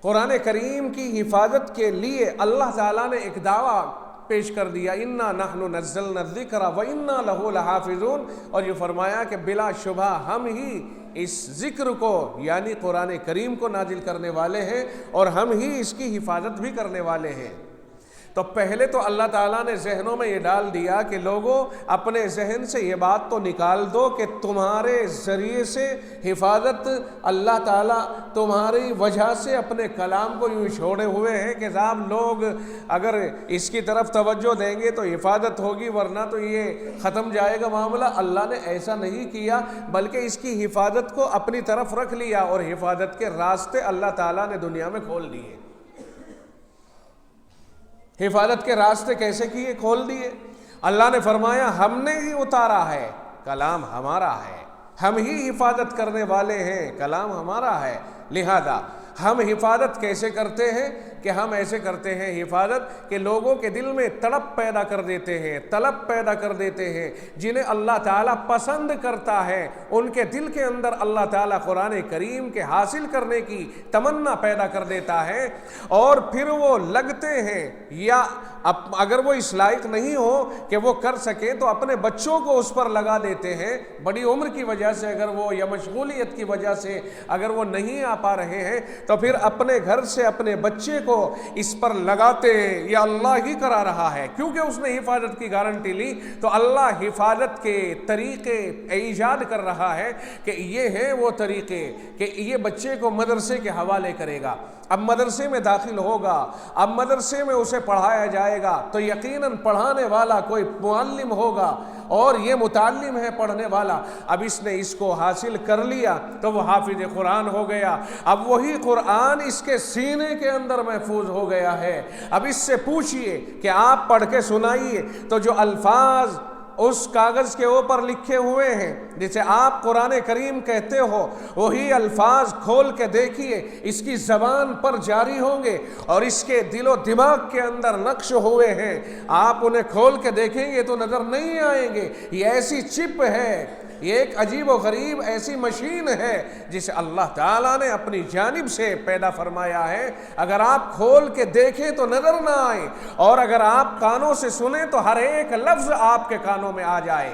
قرآن کریم کی حفاظت کے لیے اللہ تعالیٰ نے ایک دعویٰ پیش کر دیا، اِنَّا نَحْنُ نَزَّلْنَا الذِّكْرَ وَإِنَّا لَهُ لَحَافِظُونَ، اور یہ فرمایا کہ بلا شبہ ہم ہی اس ذکر کو یعنی قرآن کریم کو نازل کرنے والے ہیں اور ہم ہی اس کی حفاظت بھی کرنے والے ہیں۔ تو پہلے تو اللہ تعالیٰ نے ذہنوں میں یہ ڈال دیا کہ لوگوں اپنے ذہن سے یہ بات تو نکال دو کہ تمہارے ذریعے سے حفاظت اللہ تعالیٰ تمہاری وجہ سے اپنے کلام کو یوں چھوڑے ہوئے ہیں کہ صاحب لوگ اگر اس کی طرف توجہ دیں گے تو حفاظت ہوگی ورنہ تو یہ ختم جائے گا معاملہ۔ اللہ نے ایسا نہیں کیا بلکہ اس کی حفاظت کو اپنی طرف رکھ لیا اور حفاظت کے راستے اللہ تعالیٰ نے دنیا میں کھول دیے۔ حفاظت کے راستے کیسے کیے؟ کھول دیے۔ اللہ نے فرمایا ہم نے ہی اتارا ہے، کلام ہمارا ہے، ہم ہی حفاظت کرنے والے ہیں، کلام ہمارا ہے۔ لہذا ہم حفاظت کیسے کرتے ہیں کہ ہم ایسے کرتے ہیں حفاظت کہ لوگوں کے دل میں تڑپ پیدا کر دیتے ہیں، طلب پیدا کر دیتے ہیں، جنہیں اللہ تعالیٰ پسند کرتا ہے ان کے دل کے اندر اللہ تعالیٰ قرآن کریم کے حاصل کرنے کی تمنا پیدا کر دیتا ہے، اور پھر وہ لگتے ہیں، یا اگر وہ اس لائق نہیں ہو کہ وہ کر سکے تو اپنے بچوں کو اس پر لگا دیتے ہیں، بڑی عمر کی وجہ سے اگر وہ یا مشغولیت کی وجہ سے اگر وہ نہیں آ پا رہے ہیں تو پھر اپنے گھر سے اپنے بچے کو اس پر لگاتے ہیں، یا اللہ ہی کرا رہا ہے کیونکہ اس نے حفاظت کی گارنٹی لی، تو اللہ حفاظت کے طریقے ایجاد کر رہا ہے کہ یہ ہے وہ طریقے کہ یہ بچے کو مدرسے کے حوالے کرے گا۔ اب مدرسے میں داخل ہوگا، اب مدرسے میں اسے پڑھایا جائے گا تو یقیناً پڑھانے والا کوئی معلم ہوگا اور یہ متعلم ہے پڑھنے والا۔ اب اس نے اس کو حاصل کر لیا تو وہ حافظ قرآن ہو گیا، اب وہی قرآن اس کے سینے کے اندر محفوظ ہو گیا ہے۔ اب اس سے پوچھئے کہ آپ پڑھ کے سنائیے، تو جو الفاظ اس کاغذ کے اوپر لکھے ہوئے ہیں جسے آپ قرآن کریم کہتے ہو، وہی الفاظ کھول کے دیکھیے، اس کی زبان پر جاری ہوں گے اور اس کے دل و دماغ کے اندر نقش ہوئے ہیں۔ آپ انہیں کھول کے دیکھیں گے تو نظر نہیں آئیں گے۔ یہ ایسی چپ ہے، یہ ایک عجیب و غریب ایسی مشین ہے جسے اللہ تعالیٰ نے اپنی جانب سے پیدا فرمایا ہے۔ اگر آپ کھول کے دیکھیں تو نظر نہ آئے، اور اگر آپ کانوں سے سنیں تو ہر ایک لفظ آپ کے کانوں میں آ جائے۔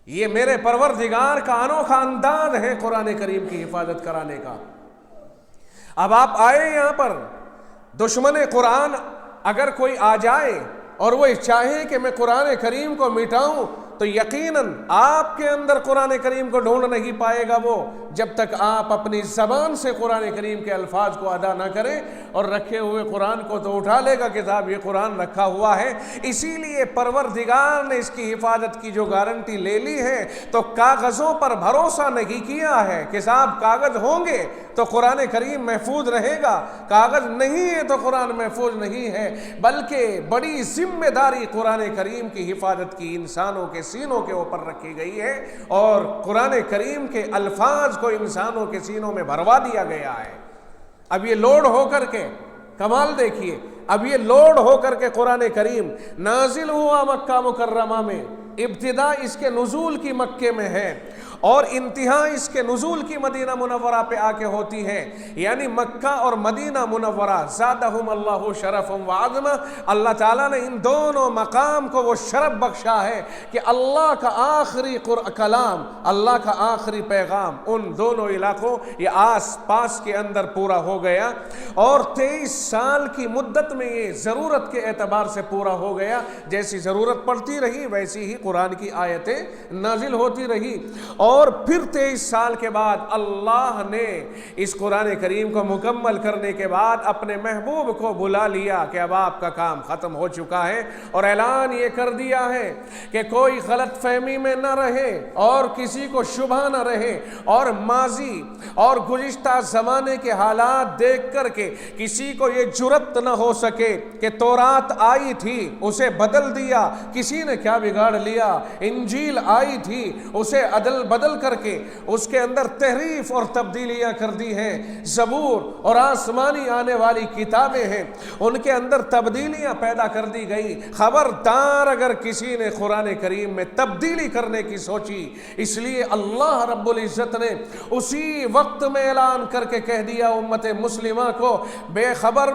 یہ میرے پروردگار کا انوکھا انداز ہے قرآن کریم کی حفاظت کرانے کا۔ اب آپ آئے یہاں پر، دشمن قرآن اگر کوئی آ جائے اور وہ چاہے کہ میں قرآن کریم کو مٹاؤں تو یقیناً آپ کے اندر قرآن کریم کو ڈھونڈ نہیں پائے گا وہ، جب تک آپ اپنی زبان سے قرآن کریم کے الفاظ کو ادا نہ کریں، اور رکھے ہوئے قرآن کو تو اٹھا لے گا کہ صاحب یہ قرآن رکھا ہوا ہے۔ اسی لیے پروردگار نے اس کی حفاظت کی جو گارنٹی لے لی ہے تو کاغذوں پر بھروسہ نہیں کیا ہے کہ صاحب کاغذ ہوں گے تو قرآن کریم محفوظ رہے گا، کاغذ نہیں ہے تو قرآن محفوظ نہیں ہے، بلکہ بڑی ذمہ داری قرآن کریم کی حفاظت کی انسانوں کے سینوں کے اوپر رکھی گئی ہے، اور قرآن کریم کے الفاظ کو انسانوں کے سینوں میں بھروا دیا گیا ہے۔ اب یہ لوڈ ہو کر کے کمال دیکھیے، اب یہ لوڈ ہو کر کے قرآن کریم نازل ہوا مکہ مکرمہ میں، ابتدا اس کے نزول کی مکے میں ہے اور انتہا اس کے نزول کی مدینہ منورہ پہ آ کے ہوتی ہے، یعنی مکہ اور مدینہ منورہ زادہم اللہ شرفا وعظما۔ اللہ تعالیٰ نے ان دونوں مقام کو وہ شرف بخشا ہے کہ اللہ کا آخری کلام، اللہ کا آخری پیغام ان دونوں علاقوں یہ آس پاس کے اندر پورا ہو گیا، اور 23 سال کی مدت میں یہ ضرورت کے اعتبار سے پورا ہو گیا۔ جیسی ضرورت پڑتی رہی ویسی ہی قرآن کی آیتیں نازل ہوتی رہی، اور پھر 23 سال کے بعد اللہ نے اس قرآن کریم کو مکمل کرنے کے بعد اپنے محبوب کو بلا لیا کہ اب آپ کا کام ختم ہو چکا ہے، اور اعلان یہ کر دیا ہے کہ کوئی غلط فہمی میں نہ رہے اور کسی کو شبہ نہ رہے، اور ماضی اور گزشتہ زمانے کے حالات دیکھ کر کے کسی کو یہ جرأت نہ ہو سکے کہ تورات آئی تھی اسے بدل دیا، کسی نے کیا بگاڑ لیا، انجیل آئی تھی اسے عدل بدل کر کے اس کے اندر تحریف اور تبدیلیاں کر دی ہیں، زبور اور آسمانی آنے والی کتابیں ہیں ان کے اندر تبدیلیاں پیدا کر دی گئی۔ خبردار اگر کسی نے قرآن کریم میں تبدیلی کرنے کی سوچی، اس لیے اللہ رب العزت نے اسی وقت میں اعلان کر کے کہہ دیا امت مسلمہ کو، بے خبر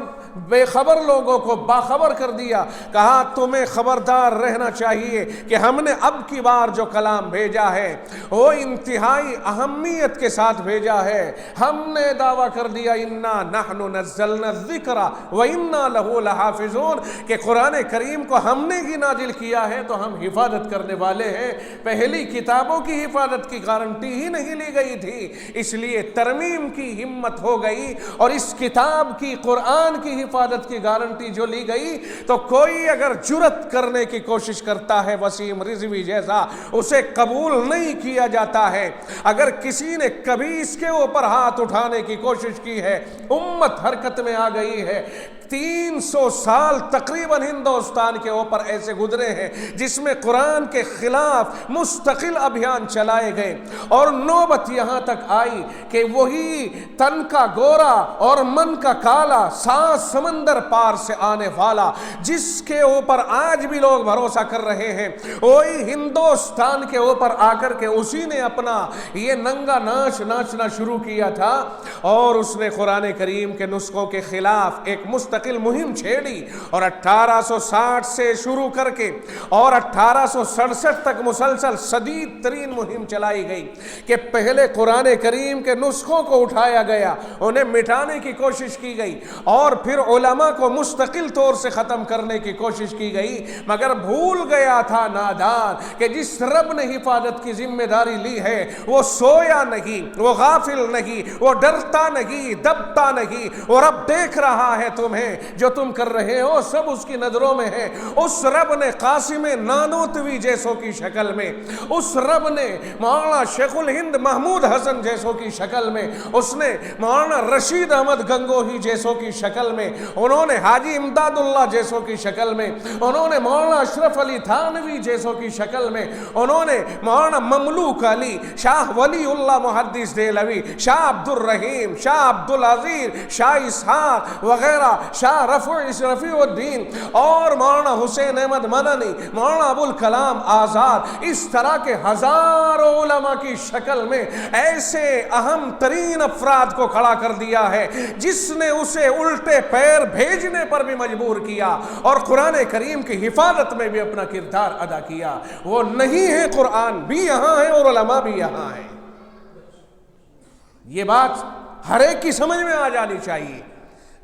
بے خبر لوگوں کو باخبر کر دیا. کہا تمہیں خبردار رہنا چاہیے کہ ہم نے اب کی بار جو کلام بھیجا ہے وہ انتہائی اہمیت کے ساتھ بھیجا ہے. ہم نے دعویٰ کر دیا انا نحن نزلنا الذکر وانا لہ لحافظون کہ قرآن کریم کو ہم نے ہی نازل کیا ہے تو ہم حفاظت کرنے والے ہیں. پہلی کتابوں کی حفاظت کی گارنٹی ہی نہیں لی گئی تھی, اس لیے ترمیم کی ہمت ہو گئی اور اس کتاب کی قرآن کی حفاظت کی گارنٹی جو لی گئی تو کوئی اگر جرت کرنے کی کوشش کرتا ہے وسیم رضوی جیسا اسے قبول نہیں کیا جاتا ہے. اگر کسی نے کبھی اس کے اوپر ہاتھ اٹھانے کی کوشش کی ہے امت حرکت میں آ گئی ہے. 300 سال تقریباً ہندوستان کے اوپر ایسے گزرے ہیں جس میں قرآن کے خلاف مستقل ابھیان چلائے گئے اور نوبت یہاں تک آئی کہ وہی تن کا گورا اور من کا کالا 7 سمندر پار سے آنے والا جس کے اوپر آج بھی لوگ بھروسہ کر رہے ہیں وہی ہندوستان کے اوپر آ کر کے اسی نے اپنا یہ ننگا ناچ ناچنا شروع کیا تھا اور اس نے قرآن کریم کے نسخوں کے خلاف ایک مستقل مہم چھیڑی اور 1860 سے شروع کر کے اور 1867 تک مسلسل شدید ترین مہم چلائی گئی کہ پہلے قرآن کریم کے نسخوں کو اٹھایا گیا, انہیں مٹانے کی کوشش کی گئی اور پھر علماء کو مستقل طور سے ختم کرنے کی کوشش کی گئی. مگر بھول گیا تھا نادان کہ جس رب نے حفاظت کی ذمہ داری لی ہے وہ سویا نہیں, وہ غافل نہیں, وہ ڈرتا نہیں, دبتا نہیں. وہ رب دیکھ رہا ہے تمہیں جو تم کر رہے ہو سب اس کی نظروں میں ہے. اس رب نے قاسم نانوتوی جیسوں کی شکل میں, اس رب نے مولانا شیخ الہند محمود حسن جیسوں کی شکل میں, اس نے مولانا رشید احمد گنگوہی جیسوں کی شکل میں, انہوں نے حاجی امداد اللہ جیسوں کی شکل میں, انہوں نے مولانا اشرف علی تھانوی جیسوں کی شکل میں, انہوں نے مولانا مملوک علی, شاہ ولی اللہ محدث دہلوی, شاہ عبد الرحیم, شاہ عبد العزیز, شاہ اسحاق وغیرہ, شاہ رفیع الدین اور مولانا حسین احمد مدنی, مولانا ابو الکلام آزاد, اس طرح کے ہزاروں علماء کی شکل میں ایسے اہم ترین افراد کو کھڑا کر دیا ہے جس نے اسے الٹے پیر بھیجنے پر بھی مجبور کیا اور قرآن کریم کی حفاظت میں بھی اپنا کردار ادا کیا. وہ نہیں ہے, قرآن بھی یہاں ہے اور علماء بھی یہاں ہیں. یہ بات ہر ایک کی سمجھ میں آ جانی چاہیے.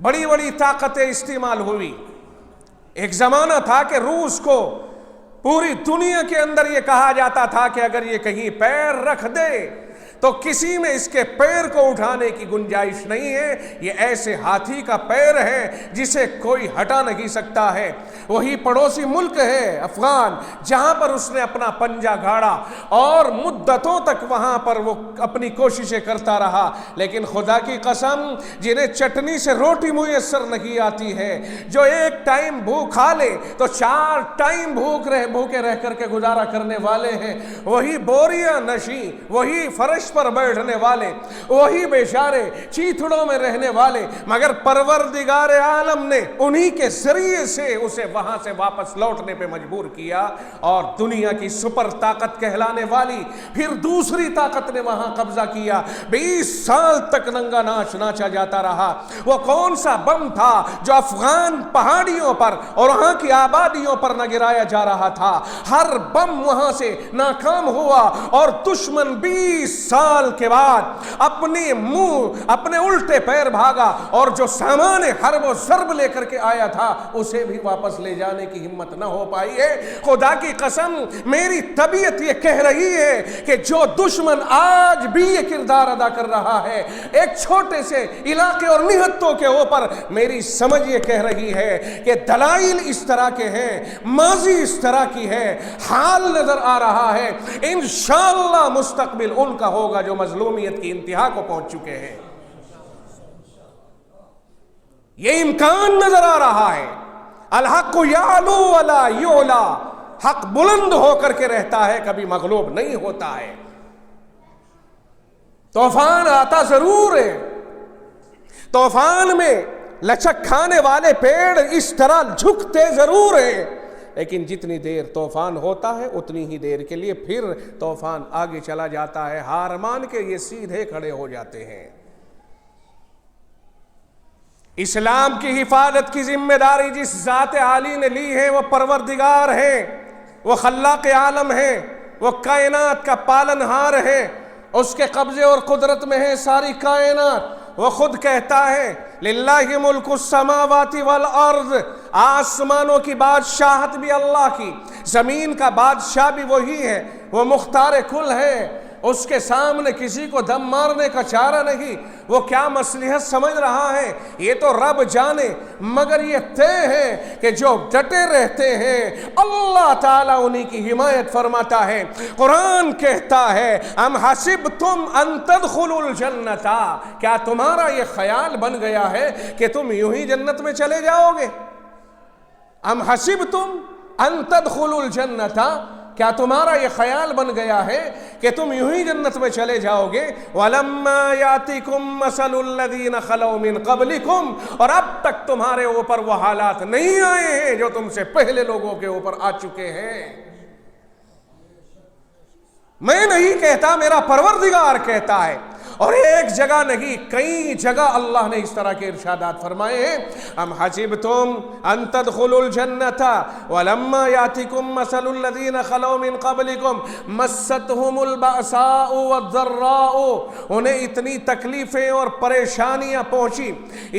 بڑی بڑی طاقتیں استعمال ہوئی. ایک زمانہ تھا کہ روس کو پوری دنیا کے اندر یہ کہا جاتا تھا کہ اگر یہ کہیں پیر رکھ دے تو کسی میں اس کے پیر کو اٹھانے کی گنجائش نہیں ہے, یہ ایسے ہاتھی کا پیر ہے جسے کوئی ہٹا نہیں سکتا ہے. وہی پڑوسی ملک ہے افغان جہاں پر اس نے اپنا پنجہ گاڑا اور مدتوں تک وہاں پر وہ اپنی کوششیں کرتا رہا. لیکن خدا کی قسم جنہیں چٹنی سے روٹی میسر نہیں آتی ہے, جو ایک ٹائم بھوک کھا لے تو 4 ٹائم بھوکے رہ کر کے گزارا کرنے والے ہیں, وہی بوریاں نشیں, وہی فرش پر بیٹھنے والے, وہی بیچارے چیتڑوں میں رہنے والے, مگر پروردگار عالم نے انہی کے ذریعے سے اسے وہاں سے واپس لوٹنے پہ مجبور کیا اور دنیا کی سپر طاقت کہلانے والی پھر دوسری طاقت نے وہاں قبضہ کیا. 20 سال تک ننگا ناچ ناچا جاتا رہا. وہ کون سا بم تھا جو افغان پہاڑیوں پر اور وہاں کی آبادیوں پر نہ گرایا جا رہا تھا؟ ہر بم وہاں سے ناکام ہوا اور دشمن 20 سال کے بعد اپنے الٹے پیر بھاگا اور جو سامان حرب و ضرب لے کر کے آیا تھا اسے بھی واپس لے جانے کی ہمت نہ ہو پائی ہے. خدا کی قسم میری طبیعت یہ کہہ رہی ہے کہ جو دشمن آج بھی یہ کردار ادا کر رہا ہے ایک چھوٹے سے علاقے اور نہتوں کے اوپر, میری سمجھ یہ کہہ رہی ہے کہ دلائل اس طرح کے ہیں, ماضی اس طرح کی ہے, حال نظر آ رہا ہے. انشاءاللہ مستقبل ان کا ہوگا جو مظلومیت کی انتہا کو پہنچ چکے ہیں. یہ امکان نظر آ رہا ہے. الحق یعلو ولا یعلا, حق بلند ہو کر کے رہتا ہے, کبھی مغلوب نہیں ہوتا ہے. طوفان آتا ضرور ہے, طوفان میں لچک کھانے والے پیڑ اس طرح جھکتے ضرور ہیں, لیکن جتنی دیر طوفان ہوتا ہے اتنی ہی دیر کے لیے پھر طوفان آگے چلا جاتا ہے. ہار مان کے یہ سیدھے کھڑے ہو جاتے ہیں. اسلام کی حفاظت کی ذمہ داری جس ذات عالی نے لی ہے وہ پروردگار ہے، وہ خلاق عالم ہے، وہ کائنات کا پالنہار ہے، اس کے قبضے اور قدرت میں ہے ساری کائنات۔ وہ خود کہتا ہے للہ ملک السماوات والارض، آسمانوں کی بادشاہت بھی اللہ کی، زمین کا بادشاہ بھی وہی ہے، وہ مختار کل ہے، اس کے سامنے کسی کو دم مارنے کا چارہ نہیں۔ وہ کیا مصلحت سمجھ رہا ہے یہ تو رب جانے، مگر یہ طے ہے کہ جو ڈٹے رہتے ہیں اللہ تعالیٰ انہی کی حمایت فرماتا ہے۔ قرآن کہتا ہے ام حسبتم ان تدخلوا الجنت، کیا تمہارا یہ خیال بن گیا ہے کہ تم یوں ہی جنت میں چلے جاؤ گے؟ ام حسبتم ان تدخلوا الجنت، کیا تمہارا یہ خیال بن گیا ہے کہ تم یوں ہی جنت میں چلے جاؤ گے؟ وَلَمَّا يَأْتِكُمْ مَثَلُ الَّذِينَ خَلَوْا مِن قَبْلِكُمْ، اور اب تک تمہارے اوپر وہ حالات نہیں آئے ہیں جو تم سے پہلے لوگوں کے اوپر آ چکے ہیں۔ میں نہیں کہتا، میرا پروردگار کہتا ہے، اور ایک جگہ نہیں کئی جگہ اللہ نے اس طرح کے ارشادات فرمائے ہیں۔ ام حسبتم ان تدخلوا الجنت ولما یاتکم مثل الذین خلوا من قبلکم مستهم البأساء والضراء، انہیں اتنی تکلیفیں اور پریشانیاں پہنچی،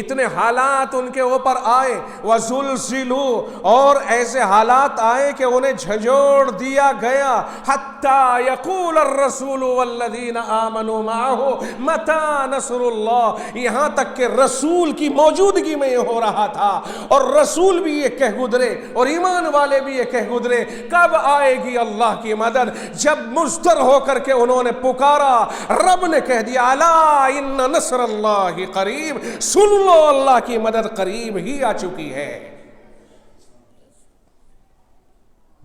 اتنے حالات ان کے اوپر آئے، وزلزلوا، اور ایسے حالات آئے کہ انہیں جھنجھوڑ دیا گیا، حتی یقول الرسول والذین آمنوا معه متی نصر اللہ، یہاں تک کہ رسول کی موجودگی میں یہ ہو رہا تھا، اور رسول بھی یہ کہہ گزرے اور ایمان والے بھی یہ کہہ گزرے کب آئے گی اللہ کی مدد۔ جب مضطر ہو کر کے انہوں نے پکارا، رب نے کہہ دیا الا ان نصر اللہ قریب، سن لو اللہ کی مدد قریب ہی آ چکی ہے۔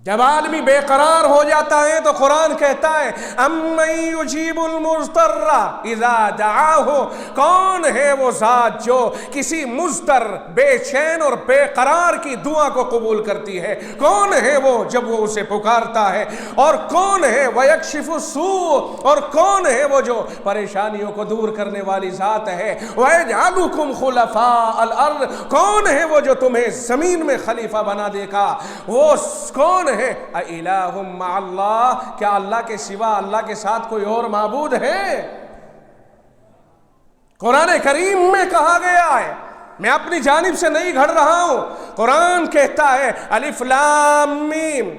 جب آدمی بے قرار ہو جاتا ہے تو قرآن کہتا ہے امن یجیب المضطر اذا دعاہ، کون ہے وہ ذات جو کسی مضطر، بے چین اور بے قرار کی دعا کو قبول کرتی ہے؟ کون ہے وہ جب وہ اسے پکارتا ہے؟ اور کون ہے ویکشف السوء، اور کون ہے وہ جو پریشانیوں کو دور کرنے والی ذات ہے؟ ویجعلکم خلفاء الارض، کون ہے وہ جو تمہیں زمین میں خلیفہ بنا دے گا؟ وہ کون ہے؟ اِلَٰهٌ مَّعَ اللَّهِ، کیا اللہ کے سوا اللہ کے ساتھ کوئی اور معبود ہے؟ قرآن کریم میں کہا گیا ہے، میں اپنی جانب سے نہیں گھڑ رہا ہوں، قرآن کہتا ہے الف لام میم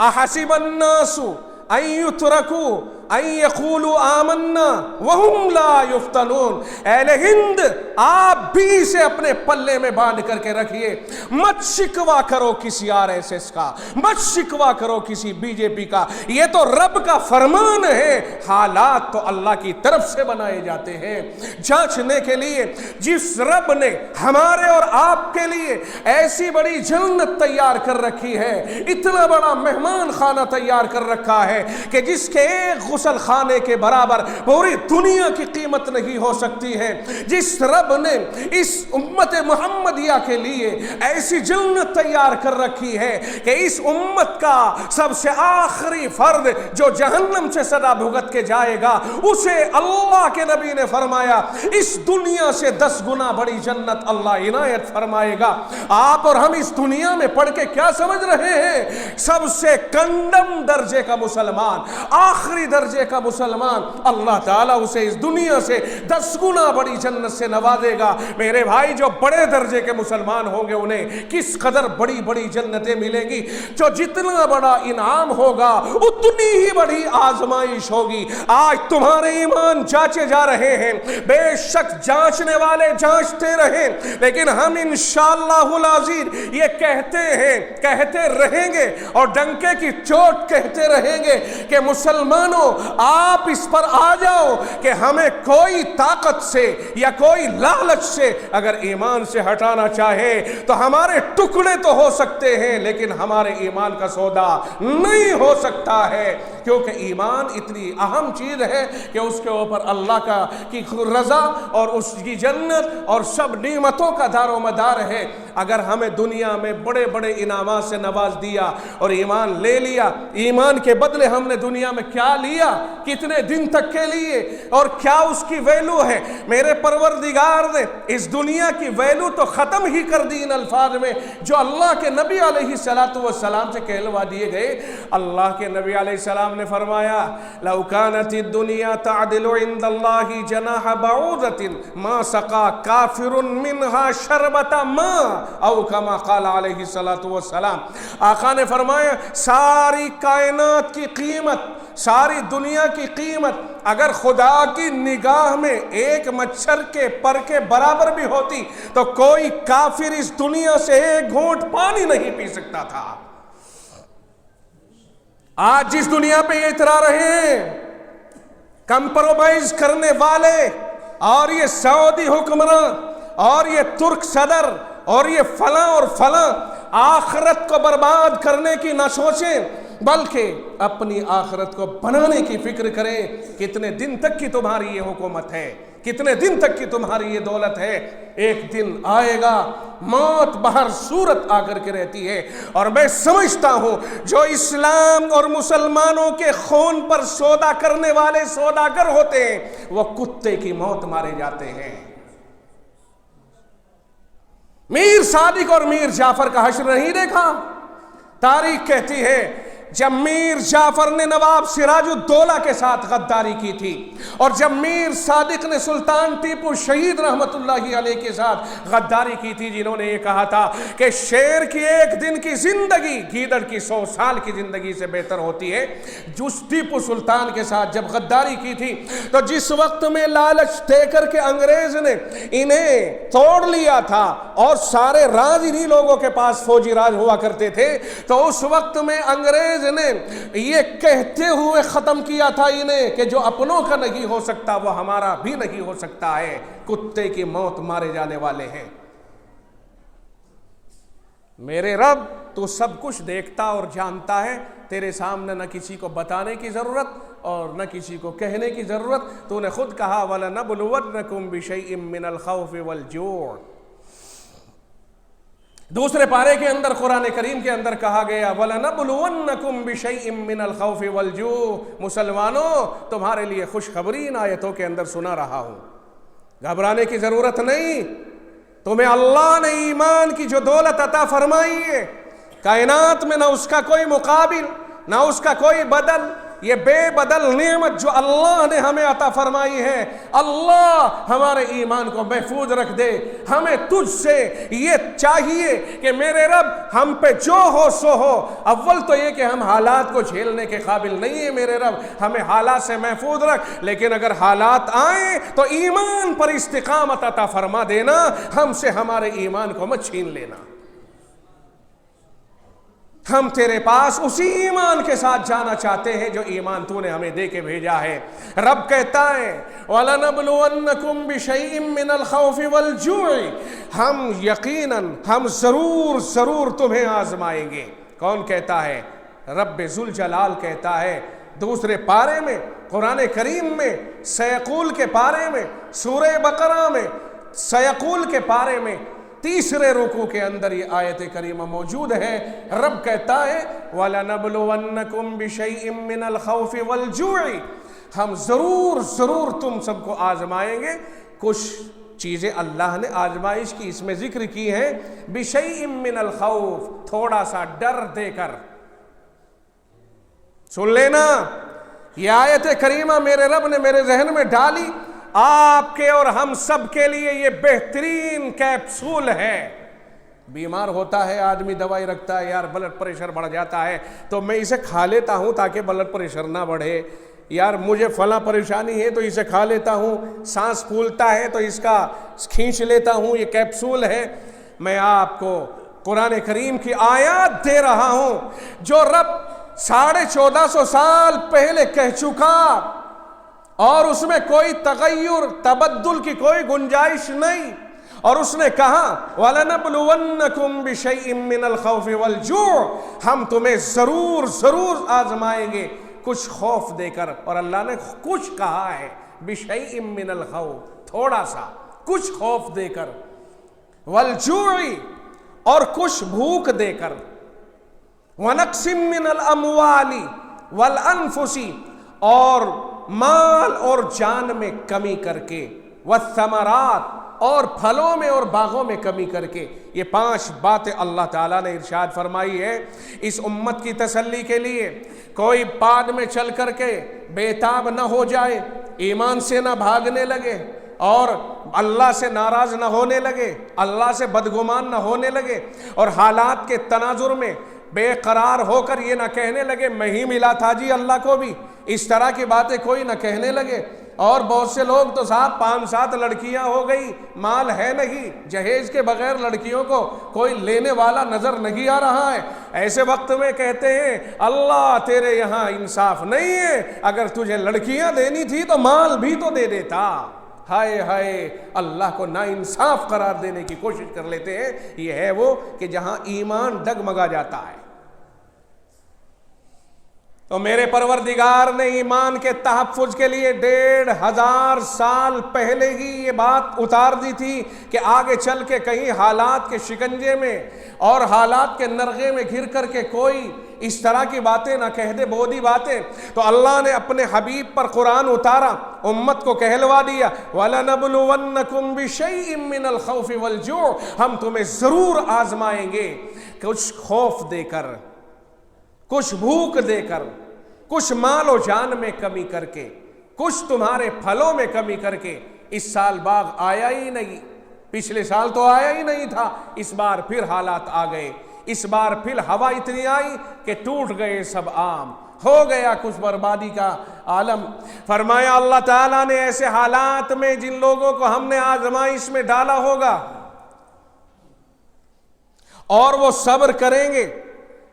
احسب الناس ان یترکوا ان یقولوا آمنا وہم لا یفتنون۔ اہل ہند آپ بھی اسے اپنے پلے میں باندھ کر کے رکھیے، مت شکوا کرو کسی آر ایس ایس کا، مت شکوا کرو کسی بی جے پی کا، یہ تو رب کا فرمان ہے، حالات تو اللہ کی طرف سے بنائے جاتے ہیں جانچنے کے لیے۔ جس رب نے ہمارے اور آپ کے لیے ایسی بڑی جنت تیار کر رکھی ہے، اتنا بڑا مہمان خانہ تیار کر رکھا ہے کہ جس کے ایک غسل خانے کے برابر پوری دنیا کی قیمت نہیں ہو سکتی ہے، جس رب نے اس امت محمدیہ کے لیے ایسی جنت تیار کر رکھی ہے کہ اس امت کا سب سے آخری فرد جو جہنم سے سزا بھگت کے جائے گا، اسے اللہ کے نبی نے فرمایا اس دنیا سے 10 گنا بڑی جنت اللہ عنایت فرمائے گا۔ آپ اور ہم اس دنیا میں پڑھ کے کیا سمجھ رہے ہیں؟ سب سے کنڈم درجے کا مسلمان، آخری درجے کا مسلمان، اللہ تعالیٰ اسے اس دنیا سے 10 گنا بڑی جنت سے نوازے گا۔ میرے بھائی، جو بڑے درجے کے مسلمان ہوں گے انہیں کس قدر بڑی بڑی جنتیں ملیں گی، جو جتنا بڑا انعام ہوگا اتنی ہی بڑی آزمائش ہوگی۔ آج تمہارے ایمان جانچے جا رہے ہیں، بے شک جانچنے والے جانچتے رہیں، لیکن ہم انشاءاللہ العزیز یہ کہتے رہیں گے اور ڈنکے کی چوٹ کہتے رہیں گے کہ مسلمانوں آپ اس پر آ جاؤ کہ ہمیں کوئی طاقت سے یا کوئی لالچ سے اگر ایمان سے ہٹانا چاہے تو ہمارے ٹکڑے تو ہو سکتے ہیں لیکن ہمارے ایمان کا سودا نہیں ہو سکتا ہے۔ کیونکہ ایمان اتنی اہم چیز ہے کہ اس کے اوپر اللہ کی رضا اور اس کی جنت اور سب نعمتوں کا دار و مدار ہے۔ اگر ہمیں دنیا میں بڑے بڑے انعامات سے نواز دیا اور ایمان لے لیا، ایمان کے بدلے ہم نے دنیا میں کیا لیا، کتنے دن تک کے لیے، اور کیا اس کی ویلو ہے؟ میرے پروردگار نے اس دنیا کی ویلو تو ختم ہی کر دی ان الفاظ میں جو اللہ کے نبی علیہ السلام سے کہلوا دیے گئے۔ اللہ کے نبی علیہ السلام نے فرمایا لو كانت الدنيا تعدل عند الله جناح بعوضة ما سقى كافر منها شربة ماء او كما قال علیہ السلام۔ آقا نے فرمایا ساری کائنات کی قیمت، ساری دنیا کی قیمت اگر خدا کی نگاہ میں ایک مچھر کے پر کے برابر بھی ہوتی تو کوئی کافر اس دنیا سے ایک گھونٹ پانی نہیں پی سکتا تھا۔ آج جس دنیا پہ یہ اترا رہے ہیں کمپرومائز کرنے والے، اور یہ سعودی حکمراں اور یہ ترک صدر اور یہ فلاں اور فلاں آخرت کو برباد کرنے کی نہ سوچیں بلکہ اپنی آخرت کو بنانے کی فکر کریں۔ کتنے دن تک کی تمہاری یہ حکومت ہے، کتنے دن تک کی تمہاری یہ دولت ہے؟ ایک دن آئے گا، موت بہر صورت آ کر کے رہتی ہے۔ اور میں سمجھتا ہوں جو اسلام اور مسلمانوں کے خون پر سودا کرنے والے سوداگر ہوتے ہیں وہ کتے کی موت مارے جاتے ہیں۔ میر صادق اور میر جعفر کا حشر نہیں دیکھا؟ تاریخ کہتی ہے جب میر جعفر نے نواب سراج الدولہ کے ساتھ غداری کی تھی، اور جب میر صادق نے سلطان ٹیپو شہید رحمت اللہ علیہ کے ساتھ غداری کی تھی، جنہوں نے یہ کہا تھا کہ شیر کی ایک دن کی زندگی گیدڑ کی 100 سال کی زندگی سے بہتر ہوتی ہے، جس ٹیپو سلطان کے ساتھ جب غداری کی تھی تو جس وقت میں لالچ دے کر کے انگریز نے انہیں توڑ لیا تھا اور سارے راز انہی لوگوں کے پاس فوجی راز ہوا کرتے تھے، تو اس وقت میں انگریز نے یہ کہتے ہوئے ختم کیا تھا انہیں کہ جو اپنوں کا نہیں ہو سکتا وہ ہمارا بھی نہیں ہو سکتا ہے۔ کتے کی موت مارے جانے والے ہیں۔ میرے رب تو سب کچھ دیکھتا اور جانتا ہے، تیرے سامنے نہ کسی کو بتانے کی ضرورت اور نہ کسی کو کہنے کی ضرورت۔ تو نے خود کہا وَلَنَبْلُوَنَّكُمْ بِشَيْءٍ مِّنَ الْخَوْفِ وَالْجُوعِ۔ دوسرے پارے کے اندر قرآن کریم کے اندر کہا گیا وَلَنَبْلُوَنَّكُمْ بِشَيْءٍ مِّنَ الْخَوْفِ وَالْجُوعِ۔ مسلمانوں تمہارے لیے خوشخبری ان آیتوں کے اندر سنا رہا ہوں، گھبرانے کی ضرورت نہیں۔ تمہیں اللہ نے ایمان کی جو دولت عطا فرمائی ہے، کائنات میں نہ اس کا کوئی مقابل نہ اس کا کوئی بدل، یہ بے بدل نعمت جو اللہ نے ہمیں عطا فرمائی ہے، اللہ ہمارے ایمان کو محفوظ رکھ دے۔ ہمیں تجھ سے یہ چاہیے کہ میرے رب ہم پہ جو ہو سو ہو۔ اول تو یہ کہ ہم حالات کو جھیلنے کے قابل نہیں ہیں میرے رب، ہمیں حالات سے محفوظ رکھ، لیکن اگر حالات آئیں تو ایمان پر استقامت عطا فرما دینا، ہم سے ہمارے ایمان کو مت چھین لینا۔ ہم تیرے پاس اسی ایمان کے ساتھ جانا چاہتے ہیں جو ایمان تو نے ہمیں دے کے بھیجا ہے۔ رب کہتا ہے وَلَنَبْلُوَنَّكُمْ بِشَيْءٍ مِّنَ الْخَوْفِ وَالْجُوعِ، ہم یقیناً ہم ضرور تمہیں آزمائیں گے۔ کون کہتا ہے؟ رب ذوالجلال کہتا ہے۔ دوسرے پارے میں قرآن کریم میں سیقول کے پارے میں سورہ بقرہ میں سیقول کے پارے میں تیسرے رکوع کے اندر یہ آیت کریمہ موجود ہے۔ رب کہتا ہے وَلَنَبْلُوَنَّكُمْ بِشَيْءٍ مِّنَ الْخَوْفِ وَالْجُوعِ، ہم ضرور تم سب کو آزمائیں گے۔ کچھ چیزیں اللہ نے آزمائش کی اس میں ذکر کی ہیں، بِشَيْءٍ مِّنَ الْخَوْفِ، تھوڑا سا ڈر دے کر۔ سن لینا، یہ آیت کریمہ میرے رب نے میرے ذہن میں ڈالی، آپ کے اور ہم سب کے لیے یہ بہترین کیپسول ہے۔ بیمار ہوتا ہے آدمی، دوائی رکھتا ہے، یار بلڈ پریشر بڑھ جاتا ہے تو میں اسے کھا لیتا ہوں تاکہ بلڈ پریشر نہ بڑھے، یار مجھے فلاں پریشانی ہے تو اسے کھا لیتا ہوں، سانس پھولتا ہے تو اس کا کھینچ لیتا ہوں، یہ کیپسول ہے۔ میں آپ کو قرآن کریم کی آیات دے رہا ہوں جو رب 1450 سال پہلے کہہ چکا، اور اس میں کوئی تغیر تبدل کی کوئی گنجائش نہیں، اور اس نے کہا وَلَنَبْلُوَنَّكُمْ بِشَيْءٍ مِّنَ الْخَوْفِ وَالْجُوعِ، ہم تمہیں ضرور آزمائیں گے۔ کچھ خوف دے کر، اور اللہ نے کچھ کہا ہے، بِشَيْءٍ مِّنَ الْخَوْفِ، تھوڑا سا کچھ خوف دے کر، وَالْجُوعِ، اور کچھ بھوک دے کر، وَنَقْصٍ مِّنَ الْأَمْوَالِ وَالْأَنفُسِ، اور مال اور جان میں کمی کر کے، وَالثَّمَرَاتِ، اور پھلوں میں اور باغوں میں کمی کر کے۔ یہ 5 باتیں اللہ تعالیٰ نے ارشاد فرمائی ہے اس امت کی تسلی کے لیے۔ کوئی پاد میں چل کر کے بے-تاب نہ ہو جائے، ایمان سے نہ بھاگنے لگے، اور اللہ سے ناراض نہ ہونے لگے، اللہ سے بدگمان نہ ہونے لگے، اور حالات کے تناظر میں بے قرار ہو کر یہ نہ کہنے لگے میں ہی ملا تھا جی اللہ کو بھی، اس طرح کی باتیں کوئی نہ کہنے لگے۔ اور بہت سے لوگ تو صاحب 5-7 لڑکیاں ہو گئی، مال ہے نہیں، جہیز کے بغیر لڑکیوں کو کوئی لینے والا نظر نہیں آ رہا ہے۔ ایسے وقت میں کہتے ہیں اللہ تیرے یہاں انصاف نہیں ہے، اگر تجھے لڑکیاں دینی تھی تو مال بھی تو دے دیتا۔ ہائے ہائے، اللہ کو نا انصاف قرار دینے کی کوشش کر لیتے ہیں۔ یہ ہے وہ کہ جہاں ایمان ڈگمگا جاتا ہے۔ تو میرے پروردگار نے ایمان کے تحفظ کے لیے 1500 سال پہلے ہی یہ بات اتار دی تھی کہ آگے چل کے کہیں حالات کے شکنجے میں اور حالات کے نرغے میں گھر کر کے کوئی اس طرح کی باتیں نہ کہہ دے، بودی باتیں۔ تو اللہ نے اپنے حبیب پر قرآن اتارا، امت کو کہلوا دیا وَلَنَبْلُوَنَّكُمْ بِشَيْءٍ مِّنَ الْخَوْفِ وَالْجُوعِ، ہم تمہیں ضرور آزمائیں گے، کچھ خوف دے کر، کچھ بھوک دے کر، کچھ مال و جان میں کمی کر کے، کچھ تمہارے پھلوں میں کمی کر کے۔ اس سال باغ آیا ہی نہیں، پچھلے سال تو آیا ہی نہیں تھا، اس بار پھر حالات آ گئے، اس بار پھر ہوا اتنی آئی کہ ٹوٹ گئے سب آم، ہو گیا کچھ بربادی کا عالم۔ فرمایا اللہ تعالیٰ نے ایسے حالات میں جن لوگوں کو ہم نے آزمائش میں ڈالا ہوگا اور وہ صبر کریں گے،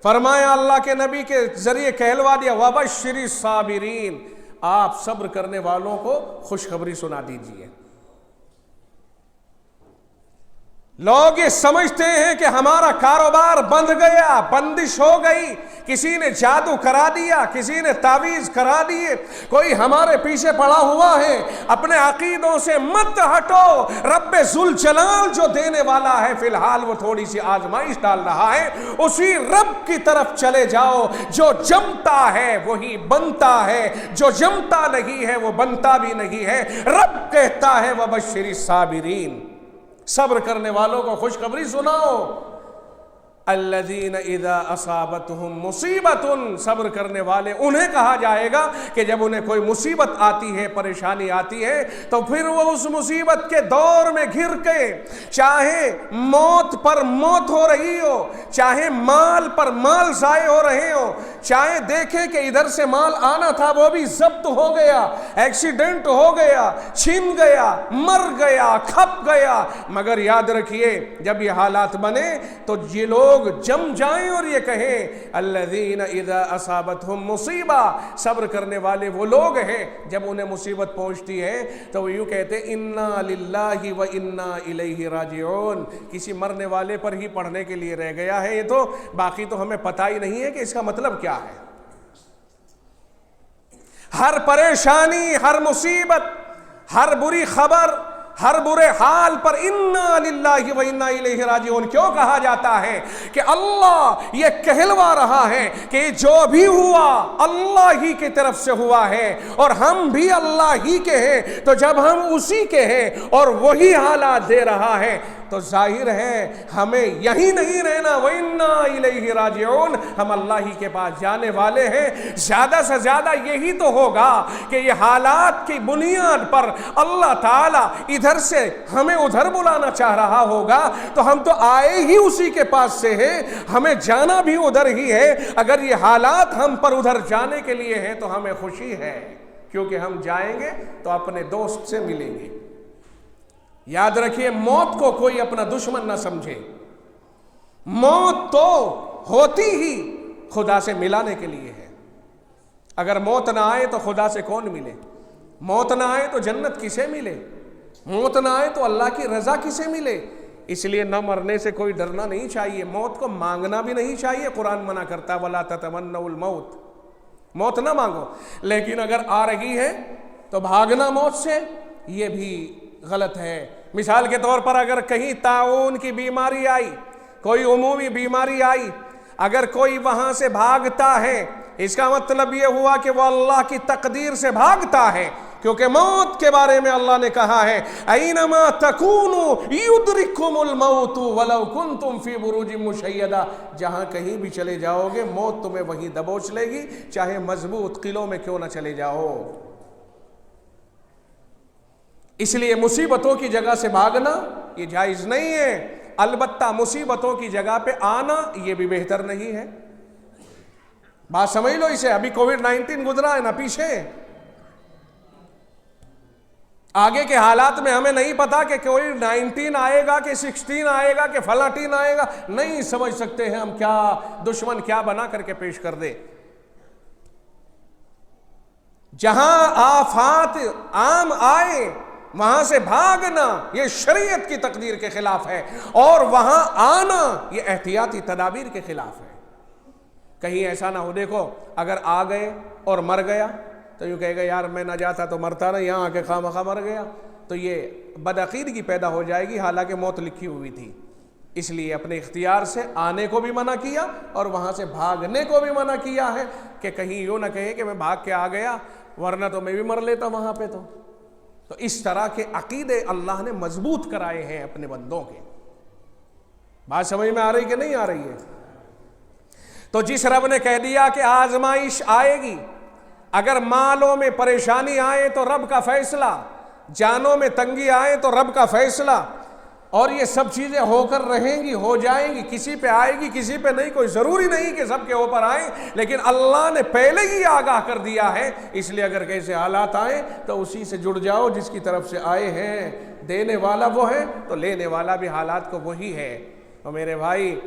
فرمایا اللہ کے نبی کے ذریعے کہلوا دیا وَبَشِّرِ الصَّابِرِينَ، آپ صبر کرنے والوں کو خوشخبری سنا دیجئے۔ لوگ یہ سمجھتے ہیں کہ ہمارا کاروبار بند گیا، بندش ہو گئی، کسی نے جادو کرا دیا، کسی نے تعویذ کرا دیے، کوئی ہمارے پیچھے پڑا ہوا ہے۔ اپنے عقیدوں سے مت ہٹو، رب ذوالجلال جو دینے والا ہے فی الحال وہ تھوڑی سی آزمائش ڈال رہا ہے، اسی رب کی طرف چلے جاؤ۔ جو جمتا ہے وہی بنتا ہے، جو جمتا نہیں ہے وہ بنتا بھی نہیں ہے۔ رب کہتا ہے وَبَشِّرِ الصَّابِرِينَ، صبر کرنے والوں کو خوشخبری سناؤ۔ الذین اذا اصابتہم مصیبت، صبر کرنے والے انہیں کہا جائے گا کہ جب انہیں کوئی مصیبت آتی ہے، پریشانی آتی ہے، تو پھر وہ اس مصیبت کے دور میں گھر کے، چاہے موت پر موت ہو رہی ہو، چاہے مال پر مال ضائع ہو رہے ہو، چاہے دیکھیں کہ ادھر سے مال آنا تھا وہ بھی ضبط ہو گیا، ایکسیڈنٹ ہو گیا، چھن گیا، مر گیا، کھپ گیا، مگر یاد رکھیے جب یہ حالات بنے تو یہ لوگ جم جائیں اور یہ کہیں الذین اذا اصابتہم مصیبہ، صبر کرنے والے وہ لوگ ہیں جب انہیں مصیبت پہنچتی ہے تو وہ یوں کہتے ہیں انا للہ و انا الیہ راجعون۔ کسی مرنے والے پر ہی پڑھنے کے لیے رہ گیا ہے یہ تو، باقی تو ہمیں پتہ ہی نہیں ہے کہ اس کا مطلب کیا ہے۔ ہر پریشانی، ہر مصیبت، ہر بری خبر، ہر برے حال پر انا للہ و انا الیہ راجعون کیوں کہا جاتا ہے؟ کہ اللہ یہ کہلوا رہا ہے کہ جو بھی ہوا اللہ ہی کی طرف سے ہوا ہے اور ہم بھی اللہ ہی کے ہیں، تو جب ہم اسی کے ہیں اور وہی حالات دے رہا ہے تو ظاہر ہے ہمیں یہی نہیں رہنا، وَإِنَّا إِلَيْهِ رَاجِعُونَ، ہم اللہ ہی کے پاس جانے والے ہیں۔ زیادہ سے زیادہ یہی تو ہوگا کہ یہ حالات کی بنیاد پر اللہ تعالیٰ ادھر سے ہمیں ادھر بلانا چاہ رہا ہوگا تو ہم تو آئے ہی اسی کے پاس سے ہیں، ہمیں جانا بھی ادھر ہی ہے۔ اگر یہ حالات ہم پر ادھر جانے کے لیے ہیں تو ہمیں خوشی ہے، کیونکہ ہم جائیں گے تو اپنے دوست سے ملیں گے۔ یاد رکھیے موت کو کوئی اپنا دشمن نہ سمجھے، موت تو ہوتی ہی خدا سے ملانے کے لیے ہے۔ اگر موت نہ آئے تو خدا سے کون ملے؟ موت نہ آئے تو جنت کسے ملے؟ موت نہ آئے تو اللہ کی رضا کسے ملے؟ اس لیے نہ مرنے سے کوئی ڈرنا نہیں چاہیے، موت کو مانگنا بھی نہیں چاہیے۔ قرآن منع کرتا وَلَا تَتَمَنَّوْا الْمَوْتَ، موت نہ مانگو، لیکن اگر آ رہی ہے تو بھاگنا موت سے، یہ بھی غلط ہے۔ مثال کے طور پر اگر کہیں طاعون کی بیماری آئی، کوئی عمومی بیماری آئی، اگر کوئی وہاں سے بھاگتا ہے، اس کا مطلب یہ ہوا کہ وہ اللہ کی تقدیر سے بھاگتا ہے، کیونکہ موت کے بارے میں اللہ نے کہا ہے اینما تکونوا یدرککم الموت ولو کنتم فی بروج مشیدہ، جہاں کہیں بھی چلے جاؤ گے موت تمہیں وہیں دبوچ لے گی، چاہے مضبوط قلعوں میں کیوں نہ چلے جاؤ۔ اس لیے مصیبتوں کی جگہ سے بھاگنا یہ جائز نہیں ہے، البتہ مصیبتوں کی جگہ پہ آنا یہ بھی بہتر نہیں ہے۔ بات سمجھ لو اسے، ابھی کووڈ-19 گزرا ہے نا پیچھے، آگے کے حالات میں ہمیں نہیں پتا کہ کووڈ-19 آئے گا کہ 16 آئے گا کہ فلاں آئے گا، نہیں سمجھ سکتے ہیں ہم کیا دشمن کیا بنا کر کے پیش کر دے۔ جہاں آفات عام آئے وہاں سے بھاگنا یہ شریعت کی تقدیر کے خلاف ہے، اور وہاں آنا یہ احتیاطی تدابیر کے خلاف ہے۔ کہیں ایسا نہ ہو، دیکھو اگر آ گئے اور مر گیا تو یوں کہے گا یار میں نہ جاتا تو مرتا نا، یہاں آ کے خواہ مخواہ مر گیا، تو یہ بدعقیدگی پیدا ہو جائے گی، حالانکہ موت لکھی ہوئی تھی۔ اس لیے اپنے اختیار سے آنے کو بھی منع کیا اور وہاں سے بھاگنے کو بھی منع کیا ہے، کہ کہیں یوں نہ کہے کہ میں بھاگ کے آ گیا ورنہ تو میں بھی مر لیتا وہاں پہ۔ تو اس طرح کے عقیدے اللہ نے مضبوط کرائے ہیں اپنے بندوں کے۔ بات سمجھ میں آ رہی کہ نہیں آ رہی ہے؟ تو جس رب نے کہہ دیا کہ آزمائش آئے گی، اگر مالوں میں پریشانی آئے تو رب کا فیصلہ، جانوں میں تنگی آئے تو رب کا فیصلہ، اور یہ سب چیزیں ہو کر رہیں گی، ہو جائیں گی، کسی پہ آئے گی کسی پہ نہیں، کوئی ضروری نہیں کہ سب کے اوپر آئیں، لیکن اللہ نے پہلے ہی آگاہ کر دیا ہے۔ اس لیے اگر کیسے حالات آئیں تو اسی سے جڑ جاؤ جس کی طرف سے آئے ہیں، دینے والا وہ ہے تو لینے والا بھی حالات کو وہی ہے۔ تو میرے بھائی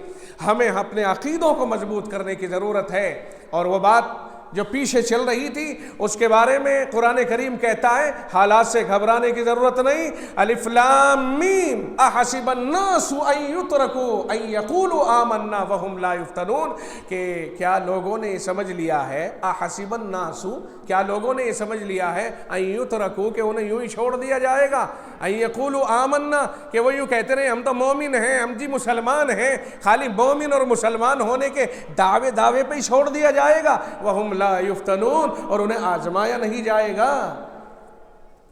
ہمیں اپنے عقیدوں کو مضبوط کرنے کی ضرورت ہے، اور وہ بات جو پیچھے چل رہی تھی اس کے بارے میں قرآن کریم کہتا ہے حالات سے گھبرانے کی ضرورت نہیں۔ الف لام میم احسب الناس ان یترکوا ان یقولوا آمنا وهم لا یفتنون، کہ کیا لوگوں نے یہ سمجھ لیا ہے، احسب الناس کیا لوگوں نے یہ سمجھ لیا ہے، ان یترکوا کہ انہیں یوں ہی چھوڑ دیا جائے گا، ان یقولوا آمنا کہ وہ یوں کہتے رہے ہم تو مومن ہیں، ہم جی مسلمان ہیں، خالی مومن اور مسلمان ہونے کے دعوے پہ ہی چھوڑ دیا جائے گا، وهم لا یفتنون اور انہیں آزمایا نہیں جائے گا۔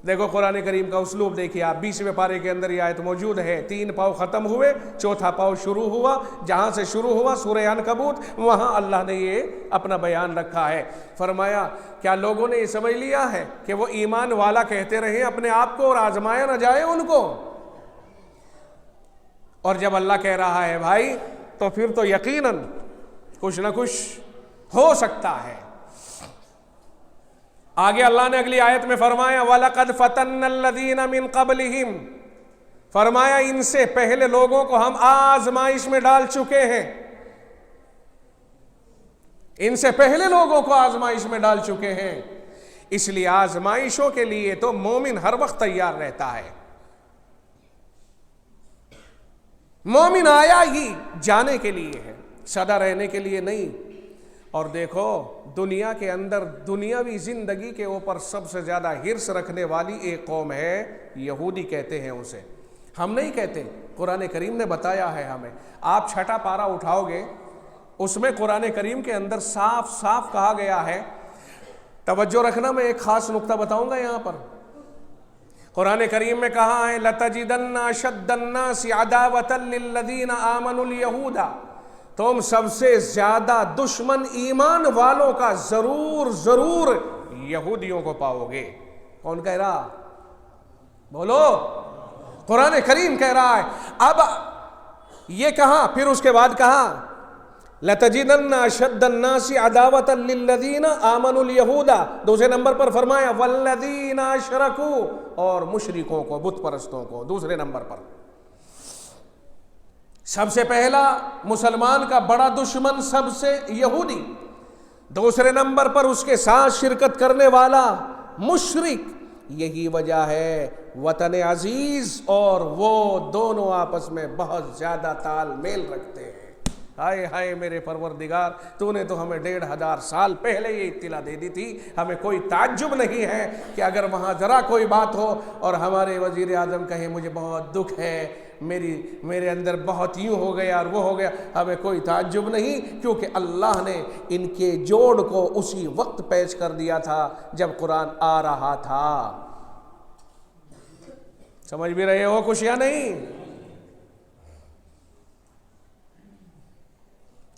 دیکھو قرآن کریم کا اسلوب دیکھیے آپ، 20ویں پارے کے اندر یہ آیت موجود ہے، 3 پاؤ ختم ہوئے، 4تھا پاؤ شروع ہوا، جہاں سے شروع ہوا سورہ عنکبوت، وہاں اللہ نے یہ اپنا بیان رکھا ہے۔ فرمایا کیا لوگوں نے یہ سمجھ لیا ہے کہ وہ ایمان والا کہتے رہے اپنے آپ کو اور آزمایا نہ جائے ان کو؟ اور جب اللہ کہہ رہا ہے بھائی تو پھر تو یقیناً کچھ نہ کچھ ہو سکتا ہے۔ آگے اللہ نے اگلی آیت میں فرمایا وَلَقَدْ فَتَنَّ الَّذِينَ مِن قَبْلِهِمْ، فرمایا ان سے پہلے لوگوں کو ہم آزمائش میں ڈال چکے ہیں، ان سے پہلے لوگوں کو آزمائش میں ڈال چکے ہیں، اس لیے آزمائشوں کے لیے تو مومن ہر وقت تیار رہتا ہے۔ مومن آیا ہی جانے کے لیے ہے، سدا رہنے کے لیے نہیں۔ اور دیکھو دنیا کے اندر دنیاوی زندگی کے اوپر سب سے زیادہ حرص رکھنے والی ایک قوم ہے، یہودی کہتے ہیں اسے، ہم نہیں کہتے، قرآن کریم نے بتایا ہے ہمیں۔ آپ 6 پارہ اٹھاؤ گے اس میں قرآن کریم کے اندر صاف صاف کہا گیا ہے، توجہ رکھنا میں ایک خاص نقطہ بتاؤں گا یہاں پر۔ قرآن کریم میں کہا ہے لَتَجِدَنَّ أَشَدَّ النَّاسِ عَدَاوَةً لِلَّذِينَ آمَنُوا الْيَهُودَ، تم سب سے زیادہ دشمن ایمان والوں کا ضرور یہودیوں کو پاؤ گے۔ کون کہہ رہا؟ بولو، قرآن کریم کہہ رہا ہے۔ اب یہ کہا، پھر اس کے بعد کہا لَتَجِدَنَّ أَشَدَّ النَّاسِ عَدَاوَةً لِلَّذِينَ آمَنُوا الْيَهُودَ، دوسرے نمبر پر فرمایا وَالَّذِينَ أَشْرَكُوا، اور مشرکوں کو، بت پرستوں کو، دوسرے نمبر پر۔ سب سے پہلا مسلمان کا بڑا دشمن سب سے یہودی، دوسرے نمبر پر اس کے ساتھ شرکت کرنے والا مشرک۔ یہی وجہ ہے وطن عزیز اور وہ دونوں آپس میں بہت زیادہ تال میل رکھتے ہیں۔ ہائے ہائے میرے پروردگار، تو نے تو ہمیں 1500 سال پہلے یہ اطلاع دے دی تھی، ہمیں کوئی تعجب نہیں ہے کہ اگر وہاں ذرا کوئی بات ہو اور ہمارے وزیر اعظم کہیں مجھے بہت دکھ ہے، میرے اندر بہت یوں ہو گیا اور وہ ہو گیا، ہمیں کوئی تعجب نہیں، کیونکہ اللہ نے ان کے جوڑ کو اسی وقت پیش کر دیا تھا جب قرآن آ رہا تھا۔ سمجھ بھی رہے ہو کچھ یا نہیں؟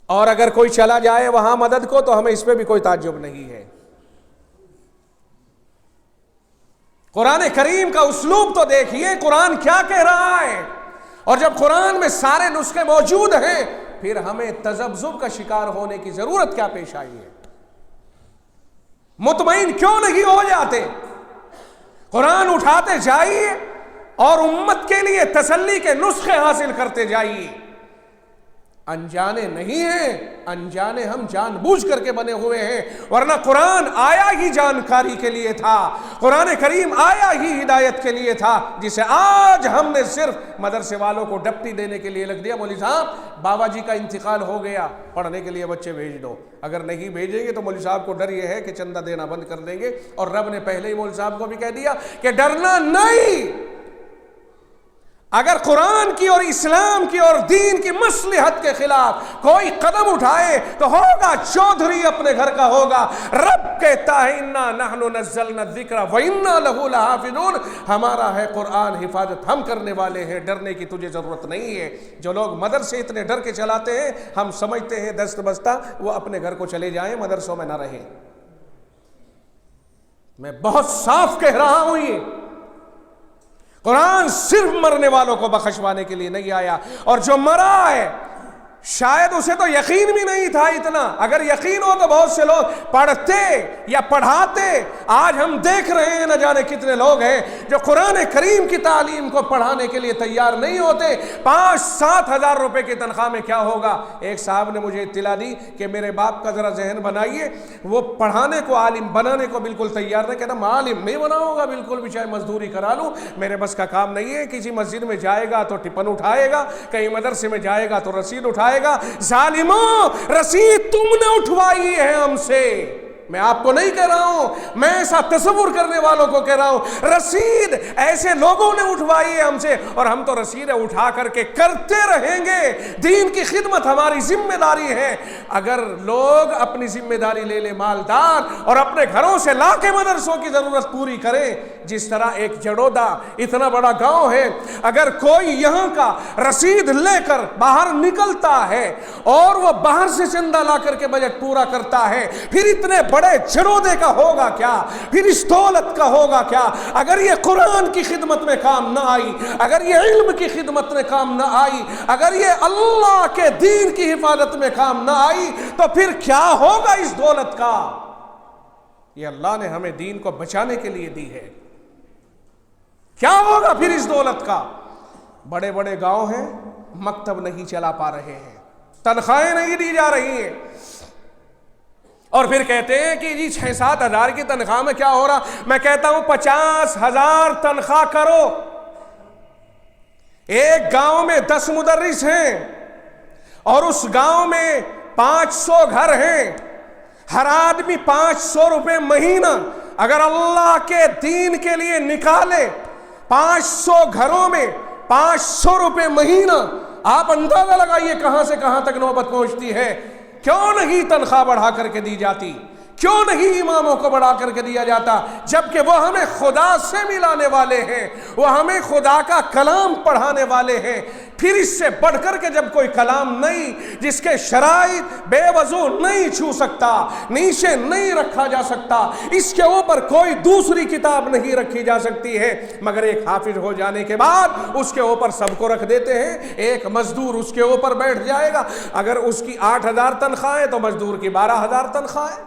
اور اگر کوئی چلا جائے وہاں مدد کو تو ہمیں اس پہ بھی کوئی تعجب نہیں ہے۔ قرآن کریم کا اسلوب تو دیکھیے، قرآن کیا کہہ رہا ہے، اور جب قرآن میں سارے نسخے موجود ہیں پھر ہمیں تذبذب کا شکار ہونے کی ضرورت کیا پیش آئی ہے؟ مطمئن کیوں نہیں ہو جاتے؟ قرآن اٹھاتے جائیے اور امت کے لیے تسلی کے نسخے حاصل کرتے جائیے۔ انجانے نہیں ہیں، انجانے ہم جان بوجھ کر کے بنے ہوئے ہیں، ورنہ قرآن آیا ہی جانکاری کے لیے تھا، قرآن کریم آیا ہی ہدایت کے لیے تھا، جسے آج ہم نے صرف مدرسے والوں کو ڈپٹی دینے کے لیے لگ دیا۔ مولوی صاحب بابا جی کا انتقال ہو گیا، پڑھنے کے لیے بچے بھیج دو، اگر نہیں بھیجیں گے تو مولوی صاحب کو ڈر یہ ہے کہ چندہ دینا بند کر دیں گے، اور رب نے پہلے ہی مولوی صاحب کو بھی کہہ دیا کہ ڈرنا نہیں، اگر قرآن کی اور اسلام کی اور دین کی مصلحت کے خلاف کوئی قدم اٹھائے تو ہوگا چودھری اپنے گھر کا ہوگا۔ رب کہتا ہے انا نحن نزلنا الذکر وانا لہ لحافظون، ہمارا ہے قرآن، حفاظت ہم کرنے والے ہیں، ڈرنے کی تجھے ضرورت نہیں ہے۔ جو لوگ مدرسے اتنے ڈر کے چلاتے ہیں، ہم سمجھتے ہیں دست بستہ وہ اپنے گھر کو چلے جائیں، مدرسوں میں نہ رہیں۔ میں بہت صاف کہہ رہا ہوں، یہ قرآن صرف مرنے والوں کو بخشوانے کے لیے نہیں آیا، اور جو مرا ہے شاید اسے تو یقین بھی نہیں تھا اتنا، اگر یقین ہو تو بہت سے لوگ پڑھتے یا پڑھاتے۔ آج ہم دیکھ رہے ہیں نہ جانے کتنے لوگ ہیں جو قرآن کریم کی تعلیم کو پڑھانے کے لیے تیار نہیں ہوتے۔ 5-7 ہزار روپے کی تنخواہ میں کیا ہوگا؟ ایک صاحب نے مجھے اطلاع دی کہ میرے باپ کا ذرا ذہن بنائیے، وہ پڑھانے کو عالم بنانے کو بالکل تیار نہیں، کہتا میں عالم نہیں بناؤں گا بالکل بھی، چاہے مزدوری کرا لوں، میرے بس کا کام نہیں ہے۔ کسی مسجد میں جائے گا تو ٹپن اٹھائے گا، کہیں مدرسے میں جائے گا تو رسید اٹھائے گا۔ ظالموں، رسید تم نے اٹھوائی ہے ہم سے، میں آپ کو نہیں کہہ رہا ہوں، میں ایسا تصور کرنے والوں کو کہہ رہا ہوں، رسید ایسے لوگوں نے اٹھوائی ہے ہم سے، اور ہم تو رسیدیں اٹھا کر کے کرتے رہیں گے۔ دین کی خدمت ہماری ذمہ داری ہے۔ اگر لوگ اپنی ذمہ داری لے لے مالدار، اور اپنے گھروں سے لا کے مدرسوں کی ضرورت پوری کریں، جس طرح ایک جڑودا اتنا بڑا گاؤں ہے، اگر کوئی یہاں کا رسید لے کر باہر نکلتا ہے اور وہ باہر سے چندہ لا کر کے بجٹ پورا کرتا ہے، پھر اتنے بڑے جڑودے کا ہوگا کیا، پھر اس دولت کا ہوگا کیا؟ اگر یہ قرآن کی خدمت میں کام نہ آئی، اگر یہ علم کی خدمت میں کام نہ آئی، اگر یہ اللہ کے دین کی حفاظت میں کام نہ آئی، تو پھر کیا ہوگا اس دولت کا؟ یہ اللہ نے ہمیں دین کو بچانے کے لیے دی ہے، کیا ہوگا پھر اس دولت کا؟ بڑے بڑے گاؤں ہیں، مکتب نہیں چلا پا رہے ہیں، تنخواہیں نہیں دی جا رہی ہیں، اور پھر کہتے ہیں کہ جی 6-7 ہزار کی تنخواہ میں کیا ہو رہا؟ میں کہتا ہوں 50,000 تنخواہ کرو۔ ایک گاؤں میں 10 مدرس ہیں اور اس گاؤں میں 500 گھر ہیں، ہر آدمی 500 روپے مہینہ اگر اللہ کے دین کے لیے نکالے، 500 گھروں میں 500 روپے مہینہ، آپ اندازہ لگائیے کہاں سے کہاں تک نوبت پہنچتی ہے۔ کیوں نہیں تنخواہ بڑھا کر کے دی جاتی؟ کیوں نہیں اماموں کو بڑھا کر کے دیا جاتا؟ جبکہ وہ ہمیں خدا سے ملانے والے ہیں، وہ ہمیں خدا کا کلام پڑھانے والے ہیں۔ پھر اس سے بڑھ کر کے جب کوئی کلام نہیں، جس کے شرائط بے وضو نہیں چھو سکتا، نیچے نہیں رکھا جا سکتا، اس کے اوپر کوئی دوسری کتاب نہیں رکھی جا سکتی ہے، مگر ایک حافظ ہو جانے کے بعد اس کے اوپر سب کو رکھ دیتے ہیں، ایک مزدور اس کے اوپر بیٹھ جائے گا۔ اگر اس کی 8,000 تنخواہ ہے تو مزدور کی 12,000 تنخواہ ہے۔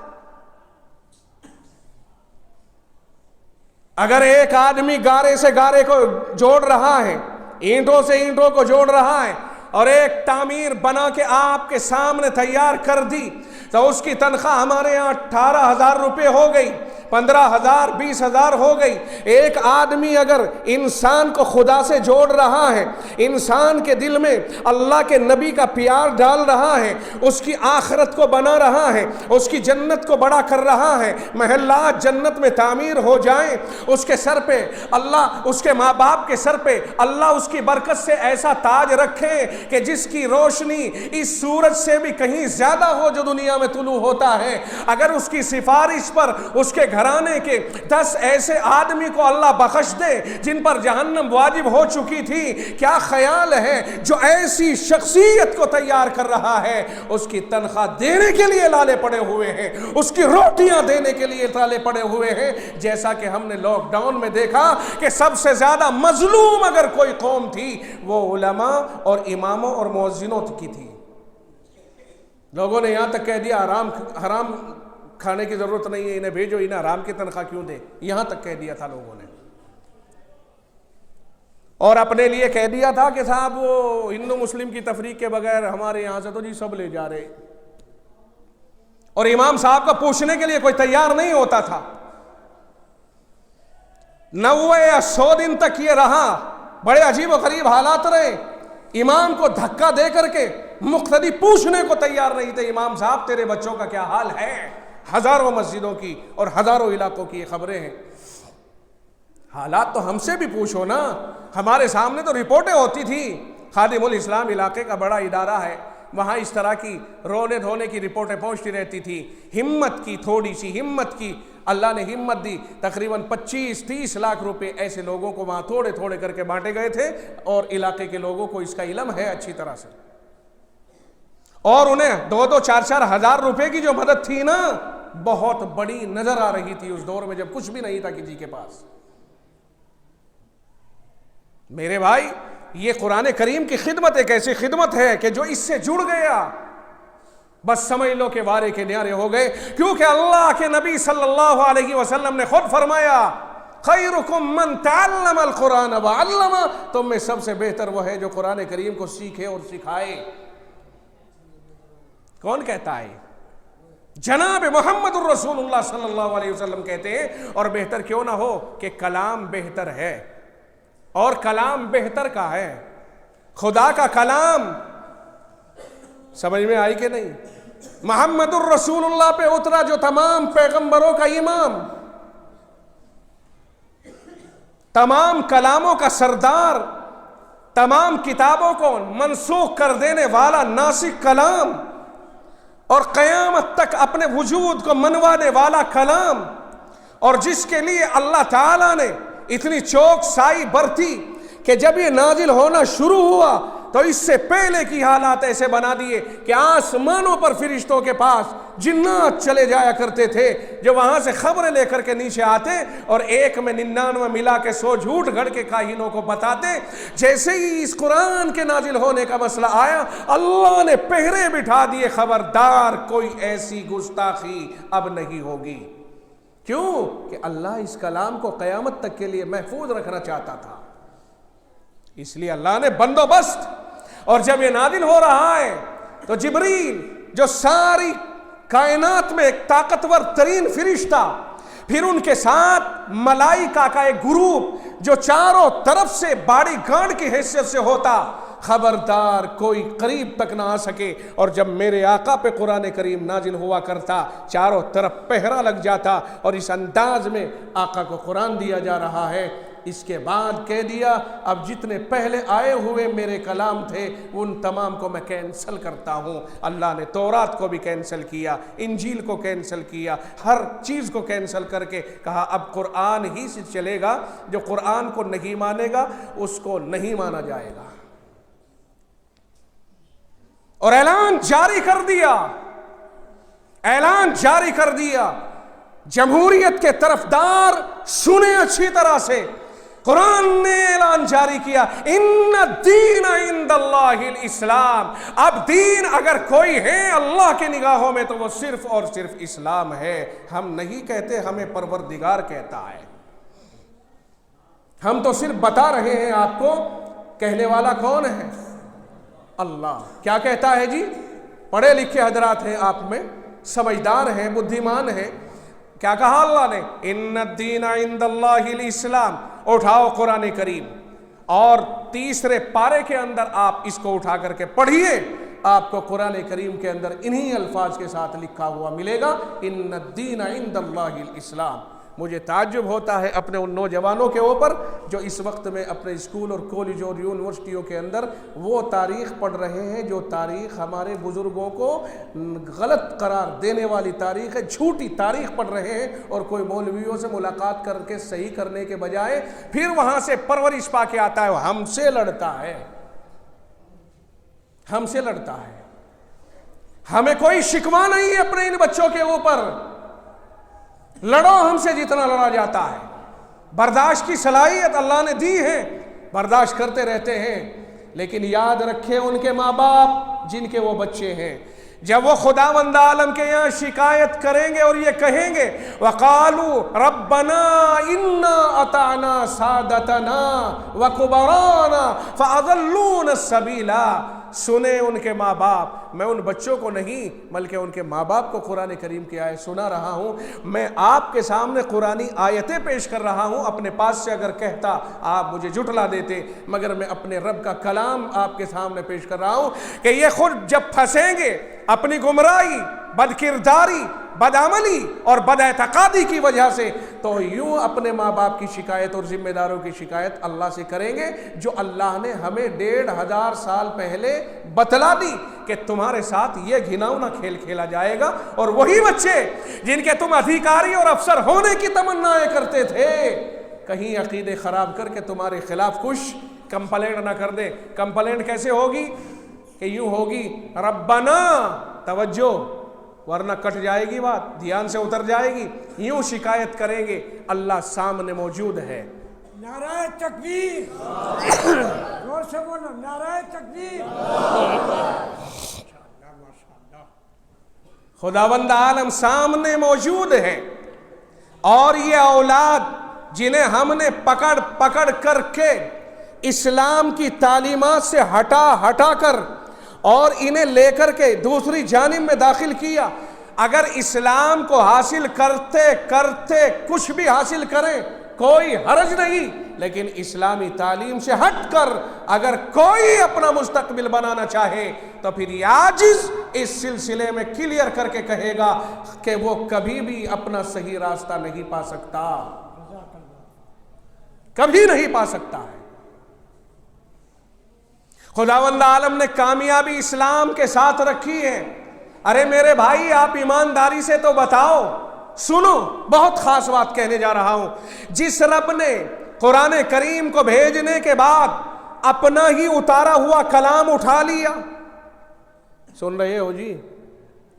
اگر ایک آدمی گارے سے گارے کو جوڑ رہا ہے، اینٹوں سے اینٹوں کو جوڑ رہا ہے، اور ایک تعمیر بنا کے آپ کے سامنے تیار کر دی، تو اس کی تنخواہ ہمارے ہاں 18,000 روپے ہو گئی۔ 15,000 20,000 ہو گئی. ایک آدمی اگر انسان کو خدا سے جوڑ رہا ہے, انسان کے دل میں اللہ کے نبی کا پیار ڈال رہا ہے, اس کی آخرت کو بنا رہا ہے, اس کی جنت کو بڑا کر رہا ہے, محلات جنت میں تعمیر ہو جائیں, اس کے سر پہ اللہ, اس کے ماں باپ کے سر پہ اللہ اس کی برکت سے ایسا تاج رکھے کہ جس کی روشنی اس سورج سے بھی کہیں زیادہ ہو جو دنیا میں طلوع ہوتا ہے, اگر اس کی سفارش پر اس کے گھرانے کے 10 ایسے آدمی کو اللہ بخش دے جن پر جہنم واجب ہو چکی تھی, کیا خیال ہے جو ایسی شخصیت کو تیار کر رہا ہے اس کی تنخواہ دینے کے لیے لالے پڑے ہوئے ہیں, اس کی روٹیاں دینے کے لیے لالے پڑے ہوئے ہیں. جیسا کہ ہم نے لاک ڈاؤن میں دیکھا کہ سب سے زیادہ مظلوم اگر کوئی قوم تھی وہ علماء اور اماموں اور مؤذنوں کی تھی. لوگوں نے یہاں تک کہہ دیا حرام کھانے کی ضرورت نہیں ہے, انہیں بھیجو, انہیں حرام کی تنخواہ کیوں دے, یہاں تک کہہ دیا تھا لوگوں نے. اور اپنے لیے کہہ دیا تھا کہ صاحب وہ ہندو مسلم کی تفریق کے بغیر ہمارے یہاں سے تو جی سب لے جا رہے, اور امام صاحب کو پوچھنے کے لیے کوئی تیار نہیں ہوتا تھا. 90 یا 100 دن تک یہ رہا, بڑے عجیب و غریب حالات رہے. امام کو دھکا دے کر کے مقتدی پوچھنے کو تیار نہیں تھے, امام صاحب تیرے بچوں کا کیا حال ہے. ہزاروں مسجدوں کی اور ہزاروں علاقوں کی یہ خبریں ہیں. حالات تو ہم سے بھی پوچھو نا, ہمارے سامنے تو رپورٹیں ہوتی تھی. خادم الاسلام علاقے کا بڑا ادارہ ہے, وہاں اس طرح کی رونے دھونے کی رپورٹیں پہنچتی رہتی تھی. ہمت کی, تھوڑی سی ہمت کی, اللہ نے ہمت دی. تقریباً 25-30 لاکھ روپے ایسے لوگوں کو وہاں تھوڑے تھوڑے کر کے بانٹے گئے تھے, اور علاقے کے لوگوں کو اس کا علم ہے اچھی طرح سے. اور انہیں 2-4 ہزار روپے کی جو مدد تھی نا, بہت بڑی نظر آ رہی تھی اس دور میں جب کچھ بھی نہیں تھا کسی کے پاس. میرے بھائی, یہ قرآن کریم کی خدمت ایک ایسی خدمت ہے کہ جو اس سے جڑ گیا بس سمجھ لو کہ وارے کے نیارے ہو گئے. کیونکہ اللہ کے نبی صلی اللہ علیہ وسلم نے خود فرمایا, خیرکم من تعلم القرآن وعلمہ, تم میں سب سے بہتر وہ ہے جو قرآن کریم کو سیکھے اور سکھائے. کون کہتا ہے؟ جناب محمد الرسول اللہ صلی اللہ علیہ وسلم کہتے ہیں. اور بہتر کیوں نہ ہو کہ کلام بہتر ہے, اور کلام بہتر کا ہے, خدا کا کلام. سمجھ میں آئی کہ نہیں؟ محمد الرسول اللہ پہ اترا جو تمام پیغمبروں کا امام, تمام کلاموں کا سردار, تمام کتابوں کو منسوخ کر دینے والا ناسخ کلام, اور قیامت تک اپنے وجود کو منوانے والا کلام, اور جس کے لیے اللہ تعالیٰ نے اتنی چوکسائی برتی کہ جب یہ نازل ہونا شروع ہوا تو اس سے پہلے کی حالات ایسے بنا دیے کہ آسمانوں پر فرشتوں کے پاس جنات چلے جایا کرتے تھے, جو وہاں سے خبریں لے کر کے نیچے آتے اور 1 میں 99 ملا کے 100 جھوٹ گھڑ کے کاہنوں کو بتاتے. جیسے ہی اس قرآن کے نازل ہونے کا مسئلہ آیا, اللہ نے پہرے بٹھا دیے, خبردار کوئی ایسی گستاخی اب نہیں ہوگی. کیوں کہ اللہ اس کلام کو قیامت تک کے لیے محفوظ رکھنا چاہتا تھا. اس لیے اللہ نے بندوبست, اور جب یہ نازل ہو رہا ہے تو جبریل جو ساری کائنات میں ایک طاقتور ترین فرشتہ, پھر ان کے ساتھ ملائکہ کا ایک گروپ جو چاروں طرف سے باڈی گارڈ کی حیثیت سے ہوتا, خبردار کوئی قریب تک نہ آ سکے. اور جب میرے آقا پہ قرآن کریم نازل ہوا کرتا, چاروں طرف پہرا لگ جاتا, اور اس انداز میں آقا کو قرآن دیا جا رہا ہے. اس کے بعد کہہ دیا اب جتنے پہلے آئے ہوئے میرے کلام تھے ان تمام کو میں کینسل کرتا ہوں. اللہ نے تورات کو بھی کینسل کیا, انجیل کو کینسل کیا, ہر چیز کو کینسل کر کے کہا اب قرآن ہی سے چلے گا. جو قرآن کو نہیں مانے گا اس کو نہیں مانا جائے گا. اور اعلان جاری کر دیا, اعلان جاری کر دیا. جمہوریت کے طرفدار سنیں اچھی طرح سے, قرآن نے اعلان جاری کیا, ان الدین عند اللہ الاسلام. اب دین اگر کوئی ہے اللہ کی نگاہوں میں تو وہ صرف اور صرف اسلام ہے. ہم نہیں کہتے, ہمیں پروردگار کہتا ہے. ہم تو صرف بتا رہے ہیں آپ کو, کہنے والا کون ہے؟ اللہ. کیا کہتا ہے جی؟ پڑھے لکھے حضرات ہیں آپ میں, سمجھدار ہیں, بدھیمان ہیں. کیا کہا اللہ نے؟ ان الدین عند اللہ الاسلام. اٹھاؤ قرآن کریم اور تیسرے پارے کے اندر آپ اس کو اٹھا کر کے پڑھیے، آپ کو قرآن کریم کے اندر انہی الفاظ کے ساتھ لکھا ہوا ملے گا، ان الدین عند اللہ الاسلام. مجھے تعجب ہوتا ہے اپنے ان نوجوانوں کے اوپر جو اس وقت میں اپنے اسکول اور کالج اور یونیورسٹیوں کے اندر وہ تاریخ پڑھ رہے ہیں جو تاریخ ہمارے بزرگوں کو غلط قرار دینے والی تاریخ ہے، جھوٹی تاریخ پڑھ رہے ہیں، اور کوئی مولویوں سے ملاقات کر کے صحیح کرنے کے بجائے پھر وہاں سے پرورش پا کے آتا ہے، وہ ہم سے لڑتا ہے، ہم سے لڑتا ہے. ہمیں کوئی شکوہ نہیں ہے اپنے ان بچوں کے اوپر، لڑو ہم سے جتنا لڑا جاتا ہے. برداشت کی صلاحیت اللہ نے دی ہے، برداشت کرتے رہتے ہیں. لیکن یاد رکھیں ان کے ماں باپ جن کے وہ بچے ہیں، جب وہ خداوند عالم کے یہاں شکایت کریں گے اور یہ کہیں گے وَقَالُوا رَبَّنَا إِنَّا أَطَعْنَا سَادَتَنَا وَكُبَرَانَا فَأَضَلُّونَ السَّبِيلَ، سنیں ان کے ماں باپ. میں ان بچوں کو نہیں بلکہ ان کے ماں باپ کو قرآن کریم کی آیت سنا رہا ہوں. میں آپ کے سامنے قرآنی آیتیں پیش کر رہا ہوں. اپنے پاس سے اگر کہتا آپ مجھے جھٹلا دیتے، مگر میں اپنے رب کا کلام آپ کے سامنے پیش کر رہا ہوں کہ یہ خود جب پھنسیں گے اپنی گمراہی، بد کرداری، بدعملی اور بد اعتقادی کی وجہ سے، تو یوں اپنے ماں باپ کی شکایت اور ذمہ داروں کی شکایت اللہ سے کریں گے، جو اللہ نے ہمیں 1500 سال پہلے بتلا دی کہ تمہارے ساتھ یہ گھناؤنا کھیل کھیلا جائے گا. اور وہی بچے جن کے تم ادھیکاری اور افسر ہونے کی تمنائیں کرتے تھے، کہیں عقیدے خراب کر کے تمہارے خلاف کچھ کمپلینٹ نہ کر دے. کمپلینٹ کیسے ہوگی؟ کہ یوں ہوگی ربنا، توجہ ورنہ کٹ جائے گی بات، دھیان سے اتر جائے گی. یوں شکایت کریں گے، اللہ سامنے موجود ہے. نعرہ تکبیر، زور سے بولو، نعرہ تکبیر. خداوند عالم سامنے موجود ہے، اور یہ اولاد جنہیں ہم نے پکڑ کر کے اسلام کی تعلیمات سے ہٹا کر اور انہیں لے کر کے دوسری جانب میں داخل کیا، اگر اسلام کو حاصل کرتے کرتے کچھ بھی حاصل کریں کوئی حرج نہیں، لیکن اسلامی تعلیم سے ہٹ کر اگر کوئی اپنا مستقبل بنانا چاہے تو پھر یہ عاجز اس سلسلے میں کلیئر کر کے کہے گا کہ وہ کبھی بھی اپنا صحیح راستہ نہیں پا سکتا، کبھی نہیں پا سکتا ہے. خداوند عالم نے کامیابی اسلام کے ساتھ رکھی ہے. ارے میرے بھائی آپ ایمانداری سے تو بتاؤ، سنو بہت خاص بات کہنے جا رہا ہوں. جس رب نے قرآن کریم کو بھیجنے کے بعد اپنا ہی اتارا ہوا کلام اٹھا لیا، سن رہے ہو جی؟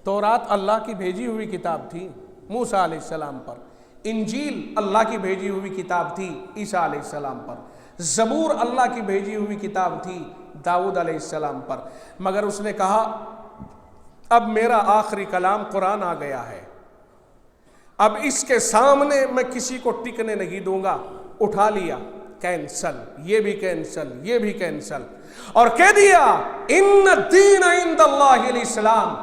تورات اللہ کی بھیجی ہوئی کتاب تھی موسیٰ علیہ السلام پر، انجیل اللہ کی بھیجی ہوئی کتاب تھی عیسیٰ علیہ السلام پر، زبور اللہ کی بھیجی ہوئی کتاب تھی داؤد علیہ السلام پر. مگر اس نے کہا اب میرا آخری کلام قرآن آ گیا ہے، اب اس کے سامنے میں کسی کو ٹکنے نہیں دوں گا. اٹھا لیا، کینسل، یہ بھی کینسل، یہ بھی کینسل، اور کہہ دیا ان الدین عند اللہ الاسلام،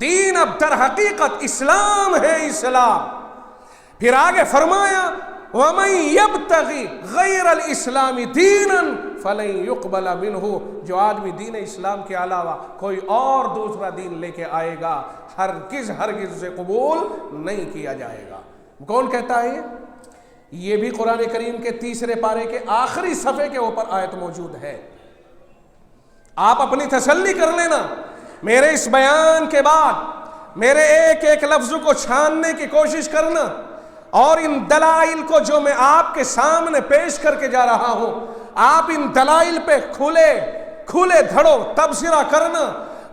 دین اب در حقیقت اسلام ہے، اسلام. پھر آگے فرمایا وَمَن يَبْتَغِ غَيْرَ الْإِسْلَامِ دِينًا فَلَن يُقْبَلَ مِنْهُ، جو آدمی دین اسلام کے علاوہ کوئی اور دوسرا دین لے کے آئے گا ہرگز اسے قبول نہیں کیا جائے گا. کون کہتا ہے یہ بھی قرآن کریم کے تیسرے پارے کے آخری صفحے کے اوپر آیت موجود ہے. آپ اپنی تسلی کر لینا، میرے اس بیان کے بعد میرے ایک ایک لفظ کو چھاننے کی کوشش کرنا، اور ان دلائل کو جو میں آپ کے سامنے پیش کر کے جا رہا ہوں، آپ ان دلائل پہ کھلے دھڑو تبصرہ کرنا،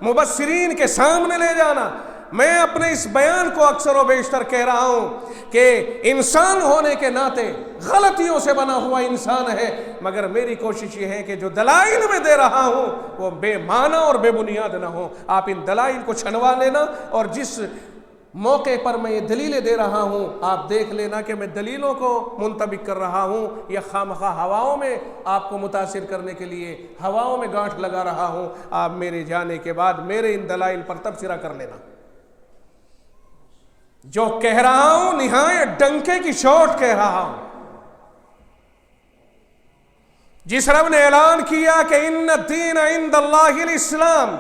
مبصرین کے سامنے لے جانا. میں اپنے اس بیان کو اکثر و بیشتر کہہ رہا ہوں کہ انسان ہونے کے ناطے غلطیوں سے بنا ہوا انسان ہے، مگر میری کوشش یہ ہے کہ جو دلائل میں دے رہا ہوں وہ بے معنی اور بے بنیاد نہ ہوں. آپ ان دلائل کو چھنوا لینا، اور جس موقع پر میں یہ دلیلیں دے رہا ہوں آپ دیکھ لینا کہ میں دلیلوں کو منطبق کر رہا ہوں یا خامخواہ ہواؤں میں آپ کو متاثر کرنے کے لیے ہواؤں میں گانٹھ لگا رہا ہوں. آپ میرے جانے کے بعد میرے ان دلائل پر تبصرہ کر لینا. جو کہہ رہا ہوں نہایت ڈنکے کی چوٹ کہہ رہا ہوں. جس رب نے اعلان کیا کہ ان الدین عند اللہ الاسلام،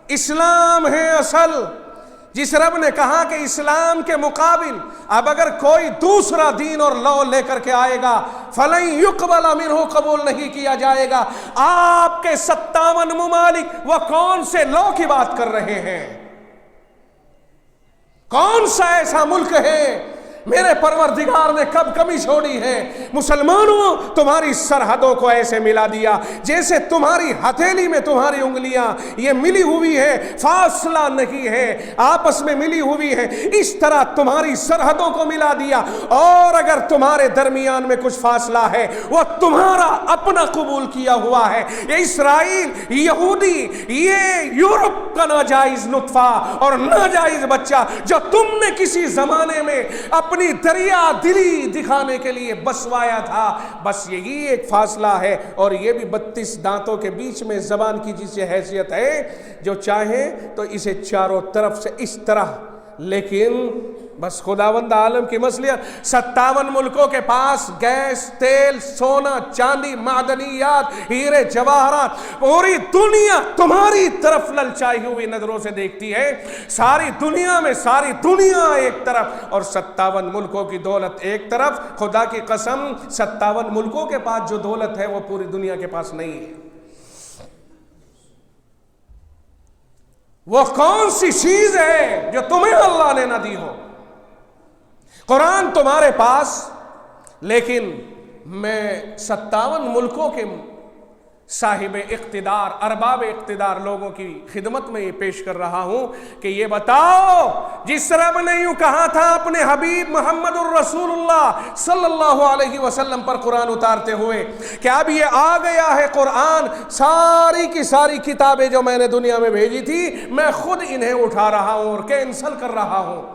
اسلام ہے اصل، جس رب نے کہا کہ اسلام کے مقابل اب اگر کوئی دوسرا دین اور لو لے کر کے آئے گا فلن یقبل منہ، قبول نہیں کیا جائے گا. آپ کے 57 ممالک وہ کون سے لو کی بات کر رہے ہیں؟ کون سا ایسا ملک ہے میرے پروردگار نے کب کمی چھوڑی ہے؟ مسلمانوں، تمہاری سرحدوں کو ایسے ملا دیا جیسے تمہاری ہتھیلی میں تمہاری انگلیاں یہ ملی ہوئی ہے، فاصلہ نہیں ہے، آپس میں ملی ہوئی ہے. اس طرح تمہاری سرحدوں کو ملا دیا. اور اگر تمہارے درمیان میں کچھ فاصلہ ہے وہ تمہارا اپنا قبول کیا ہوا ہے. یہ اسرائیل، یہودی، یہ یورپ کا ناجائز نطفہ اور ناجائز بچہ جو تم نے کسی زمانے میں اپنی دریا دلی دکھانے کے لیے بسوایا تھا، بس یہی ایک فاصلہ ہے. اور یہ بھی 32 دانتوں کے بیچ میں زبان کی جسے حیثیت ہے، جو چاہیں تو اسے چاروں طرف سے اس طرح، لیکن بس خداوند عالم کی مصلحت. 57 ملکوں کے پاس گیس، تیل، سونا، چاندی، معدنیات، ہیرے جواہرات، پوری دنیا تمہاری طرف للچائی ہوئی نظروں سے دیکھتی ہے. ساری دنیا میں ساری دنیا ایک طرف اور 57 ملکوں کی دولت ایک طرف. خدا کی قسم 57 ملکوں کے پاس جو دولت ہے وہ پوری دنیا کے پاس نہیں ہے. وہ کون سی چیز ہے جو تمہیں اللہ نے نہ دی ہو؟ قرآن تمہارے پاس، لیکن میں 57 ملکوں کے صاحب اقتدار، ارباب اقتدار لوگوں کی خدمت میں یہ پیش کر رہا ہوں کہ یہ بتاؤ، جس رب نے یوں کہا تھا اپنے حبیب محمد الرسول اللہ صلی اللہ علیہ وسلم پر قرآن اتارتے ہوئے کہ اب یہ آ گیا ہے قرآن، ساری کی ساری کتابیں جو میں نے دنیا میں بھیجی تھی میں خود انہیں اٹھا رہا ہوں اور کینسل کر رہا ہوں.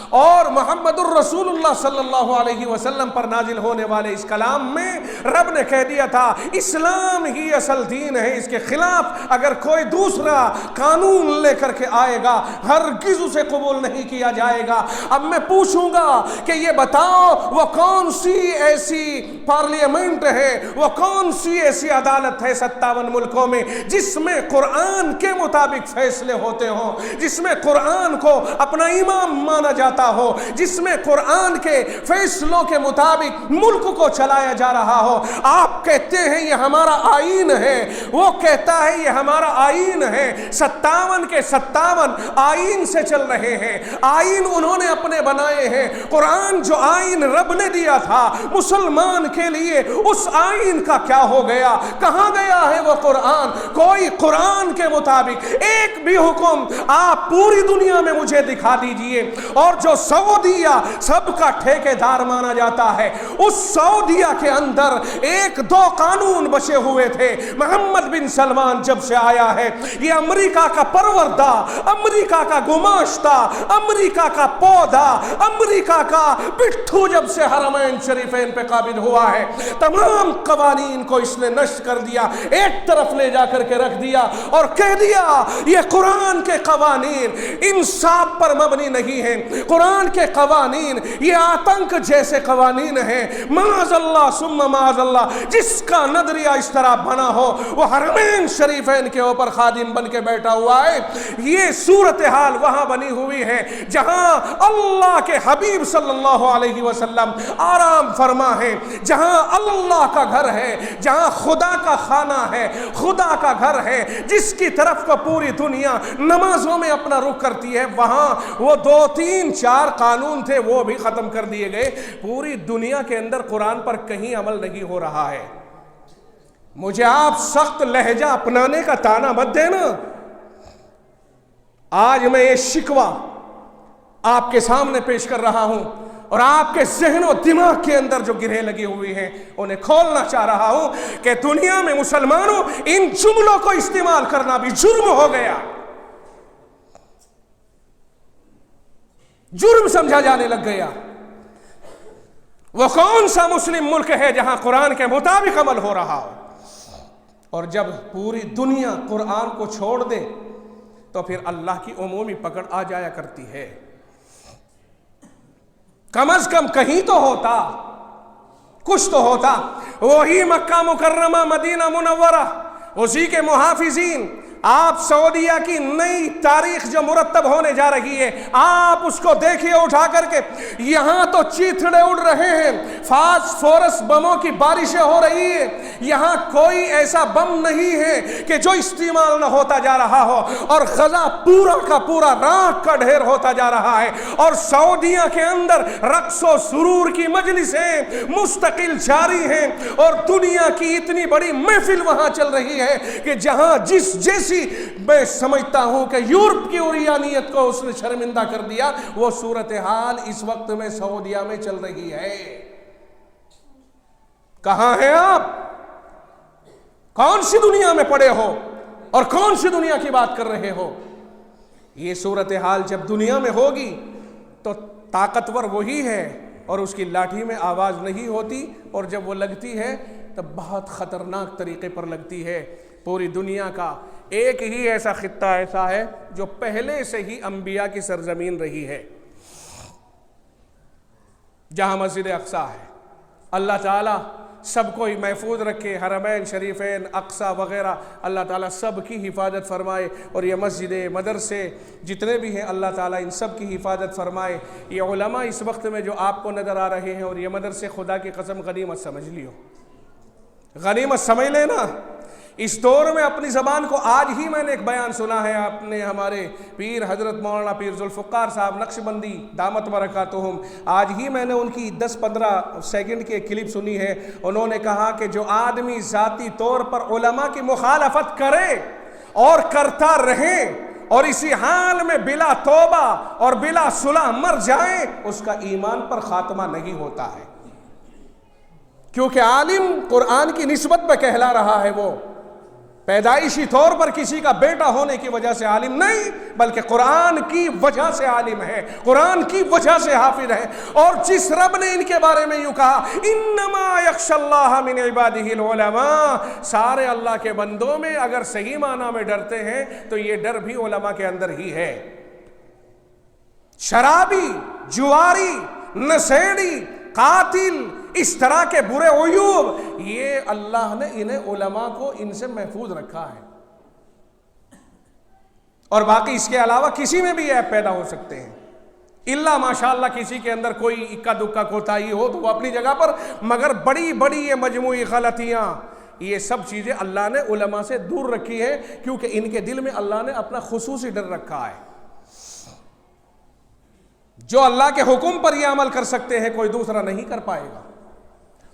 اور محمد الرسول اللہ صلی اللہ علیہ وسلم پر نازل ہونے والے اس کلام میں رب نے کہہ دیا تھا اسلام ہی اصل دین ہے، اس کے خلاف اگر کوئی دوسرا قانون لے کر کے آئے گا ہرگز اسے قبول نہیں کیا جائے گا. اب میں پوچھوں گا کہ یہ بتاؤ وہ کون سی ایسی پارلیمنٹ ہے، وہ کون سی ایسی عدالت ہے 57 ملکوں میں جس میں قرآن کے مطابق فیصلے ہوتے ہوں، جس میں قرآن کو اپنا امام مانا جاتا ہو، جس میں قرآن کے فیصلوں کے مطابق ملک کو چلایا جا رہا ہو. آپ کہتے ہیں یہ ہمارا آئین ہے، وہ کہتا ہے یہ ہمارا آئین ہے. 57 کے 57 آئین سے چل رہے ہیں، آئین انہوں نے اپنے بنائے ہیں. قرآن جو آئین رب نے دیا تھا مسلمان کے لیے، اس آئین کا کیا ہو گیا؟ کہاں گیا ہے وہ قرآن؟ کوئی قرآن کے مطابق ایک بھی حکم آپ پوری دنیا میں مجھے دکھا دیجئے. اور جو سعودیہ سب کا ٹھیکیدار مانا جاتا ہے، اس سعودیہ کے اندر 1-2 قانون بچے ہوئے تھے. محمد بن سلمان جب سے آیا ہے یہ امریکہ کا پروردہ، امریکہ کا گماشتہ، امریکہ کا پودا، امریکہ کا پٹھو جب سے حرمین شریفین پہ قابض ہوا ہے تمام قوانین کو اس نے نشر کر دیا، ایک طرف لے جا کر کے رکھ دیا اور کہہ دیا یہ قرآن کے قوانین انصاف پر مبنی نہیں ہیں. قرآن کے قوانین یہ آتنک جیسے قوانین ہیں. معاذ اللہ ثم معاذ اللہ، جس کا نظریہ اس طرح بنا ہو وہ حرمین شریفین کے اوپر خادم بن کے بیٹھا ہوا ہے. یہ صورتحال وہاں بنی ہوئی ہے جہاں اللہ کے حبیب صلی اللہ علیہ وسلم آرام فرما ہے، جہاں اللہ کا گھر ہے، جہاں خدا کا خانہ ہے، خدا کا گھر ہے، جس کی طرف کو پوری دنیا نمازوں میں اپنا رخ کرتی ہے. وہاں وہ 2-3-4 قانون تھے وہ بھی ختم کر دیے گئے. پوری دنیا کے اندر قرآن پر کہیں عمل نہیں ہو رہا ہے. مجھے آپ سخت لہجہ اپنانے کا تانا مت دینا. آج میں یہ شکوہ آپ کے سامنے پیش کر رہا ہوں اور آپ کے ذہن و دماغ کے اندر جو گرہیں لگی ہوئی ہیں انہیں کھولنا چاہ رہا ہوں کہ دنیا میں مسلمانوں ان جملوں کو استعمال کرنا بھی جرم ہو گیا، جرم سمجھا جانے لگ گیا. وہ کون سا مسلم ملک ہے جہاں قرآن کے مطابق عمل ہو رہا ہو؟ اور جب پوری دنیا قرآن کو چھوڑ دے تو پھر اللہ کی عمومی پکڑ آ جایا کرتی ہے. کم از کم کہیں تو ہوتا، کچھ تو ہوتا۔ وہی مکہ مکرمہ مدینہ منورہ، اسی کے محافظین، آپ سعودیہ کی نئی تاریخ جو مرتب ہونے جا رہی ہے، آپ اس کو دیکھیے اٹھا کر کے، یہاں تو چیتھڑے اڑ رہے ہیں، فاسفورس بموں کی بارشیں ہو رہی ہیں، یہاں کوئی ایسا بم نہیں ہے کہ جو استعمال نہ ہوتا جا رہا ہو، اور غزہ پورا کا پورا راکھ کا ڈھیر ہوتا جا رہا ہے، اور سعودیہ کے اندر رقص و سرور کی مجلسیں مستقل جاری ہیں، اور دنیا کی اتنی بڑی محفل وہاں چل رہی ہے کہ جہاں جیسی میں سمجھتا ہوں کہ یورپ کی اوریانیت کو اس نے شرمندہ کر دیا، وہ صورتحال اس وقت میں سعودیہ میں چل رہی ہے۔ کہاں ہیں آپ؟ کون سی دنیا میں پڑے ہو اور کون سی دنیا کی بات کر رہے ہو؟ یہ صورتحال جب دنیا میں ہوگی تو طاقتور وہی ہے اور اس کی لاٹھی میں آواز نہیں ہوتی، اور جب وہ لگتی ہے تب بہت خطرناک طریقے پر لگتی ہے۔ پوری دنیا کا ایک ہی ایسا خطہ ایسا ہے جو پہلے سے ہی انبیاء کی سرزمین رہی ہے، جہاں مسجد اقصیٰ ہے۔ اللہ تعالیٰ سب کو ہی محفوظ رکھے، حرمین شریفین، اقصیٰ وغیرہ، اللہ تعالیٰ سب کی حفاظت فرمائے، اور یہ مسجد مدرسے جتنے بھی ہیں اللہ تعالیٰ ان سب کی حفاظت فرمائے۔ یہ علماء اس وقت میں جو آپ کو نظر آ رہے ہیں، اور یہ مدرسے خدا کی قسم غنیمت سمجھ لیو، غنیمت سمجھ لینا۔ اس دور میں اپنی زبان کو، آج ہی میں نے ایک بیان سنا ہے، اپنے ہمارے پیر حضرت مولانا پیر ذوالفقار صاحب نقشبندی دامت برکاتہم، آج ہی میں نے ان کی 10-15 سیکنڈ کی ایک کلپ سنی ہے۔ انہوں نے کہا کہ جو آدمی ذاتی طور پر علماء کی مخالفت کرے اور کرتا رہے اور اسی حال میں بلا توبہ اور بلا صلح مر جائے، اس کا ایمان پر خاتمہ نہیں ہوتا ہے، کیونکہ عالم قرآن کی نسبت پہ کہلا رہا ہے، وہ پیدائشی طور پر کسی کا بیٹا ہونے کی وجہ سے عالم نہیں، بلکہ قرآن کی وجہ سے عالم ہے، قرآن کی وجہ سے حافظ ہے۔ اور جس رب نے ان کے بارے میں یوں کہا انما یخشی اللہ من عبادہ العلماء، سارے اللہ کے بندوں میں اگر صحیح معنی میں ڈرتے ہیں تو یہ ڈر بھی علماء کے اندر ہی ہے۔ شرابی، جواری، نشیڑی، قاتل، اس طرح کے برے عیوب، یہ اللہ نے انہیں علماء کو ان سے محفوظ رکھا ہے، اور باقی اس کے علاوہ کسی میں بھی عیب پیدا ہو سکتے ہیں، الا ماشاءاللہ کسی کے اندر کوئی اکا دکا کوتاہی ہو تو وہ اپنی جگہ پر، مگر بڑی بڑی یہ مجموعی غلطیاں، یہ سب چیزیں اللہ نے علماء سے دور رکھی ہے، کیونکہ ان کے دل میں اللہ نے اپنا خصوصی ڈر رکھا ہے۔ جو اللہ کے حکم پر یہ عمل کر سکتے ہیں کوئی دوسرا نہیں کر پائے گا،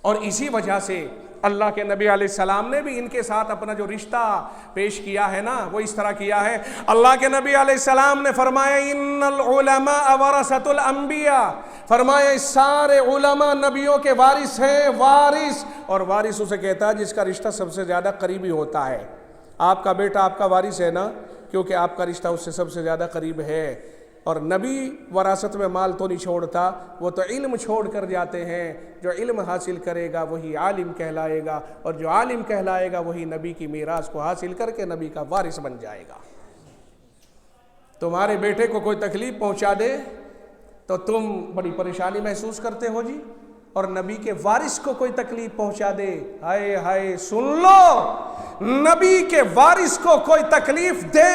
اور اسی وجہ سے اللہ کے نبی علیہ السلام نے بھی ان کے ساتھ اپنا جو رشتہ پیش کیا ہے نا، وہ اس طرح کیا ہے۔ اللہ کے نبی علیہ السلام نے فرمایا ان العلماء ورثۃ الانبیاء، فرمایا سارے علماء نبیوں کے وارث ہیں۔ وارث، اور وارث اسے کہتا ہے جس کا رشتہ سب سے زیادہ قریبی ہوتا ہے۔ آپ کا بیٹا آپ کا وارث ہے نا، کیونکہ آپ کا رشتہ اس سے سب سے زیادہ قریب ہے۔ اور نبی وراثت میں مال تو نہیں چھوڑتا، وہ تو علم چھوڑ کر جاتے ہیں۔ جو علم حاصل کرے گا وہی عالم کہلائے گا، اور جو عالم کہلائے گا وہی نبی کی میراث کو حاصل کر کے نبی کا وارث بن جائے گا۔ تمہارے بیٹے کو کوئی تکلیف پہنچا دے تو تم بڑی پریشانی محسوس کرتے ہو جی، اور نبی کے وارث کو کوئی تکلیف پہنچا دے، ہائے ہائے، سن لو، نبی کے وارث کو کوئی تکلیف دے،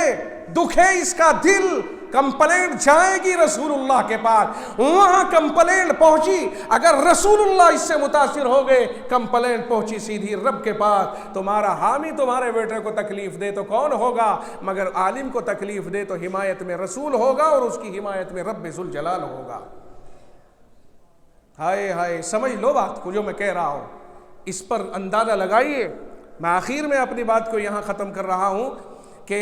دکھے اس کا دل، کمپلینٹ جائے گی رسول اللہ کے پاس، وہاں کمپلینٹ پہنچی، اگر رسول اللہ اس سے متاثر ہو گئے، کمپلینٹ پہنچی سیدھی رب کے پاس۔ تمہارا حامی تمہارے بیٹے کو تکلیف دے تو کون ہوگا؟ مگر عالم کو تکلیف دے تو حمایت میں رسول ہوگا، اور اس کی حمایت میں رب ذوالجلال ہوگا۔ ہائے ہائے، سمجھ لو بات کو جو میں کہہ رہا ہوں، اس پر اندازہ لگائیے۔ میں آخر میں اپنی بات کو یہاں ختم کر رہا ہوں کہ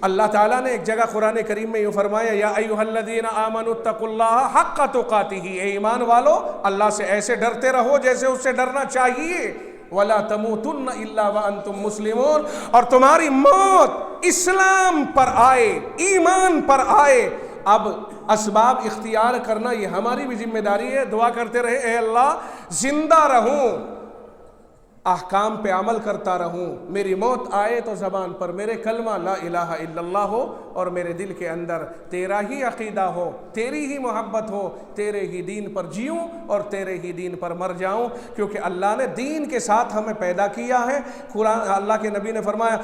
اللہ تعالیٰ نے ایک جگہ قرآن کریم میں یوں فرمایا یا ایھا الذین آمنوا اتقوا اللہ حق تقاتہ، اے ایمان والو اللہ سے ایسے ڈرتے رہو جیسے اس سے ڈرنا چاہیے، ولا تموتن الا وانتم مسلمون، اور تمہاری موت اسلام پر آئے، ایمان پر آئے۔ اب اسباب اختیار کرنا یہ ہماری بھی ذمہ داری ہے۔ دعا کرتے رہے اے اللہ زندہ رہوں، احکام پہ عمل کرتا رہوں، میری موت آئے تو زبان پر میرے کلمہ لا الہ الا اللہ ہو اور میرے دل کے اندر تیرا ہی عقیدہ ہو، تیری ہی محبت ہو، تیرے ہی دین پر جیوں اور تیرے ہی دین پر مر جاؤں، کیونکہ اللہ نے دین کے ساتھ ہمیں پیدا کیا ہے۔ قرآن اللہ کے نبی نے فرمایا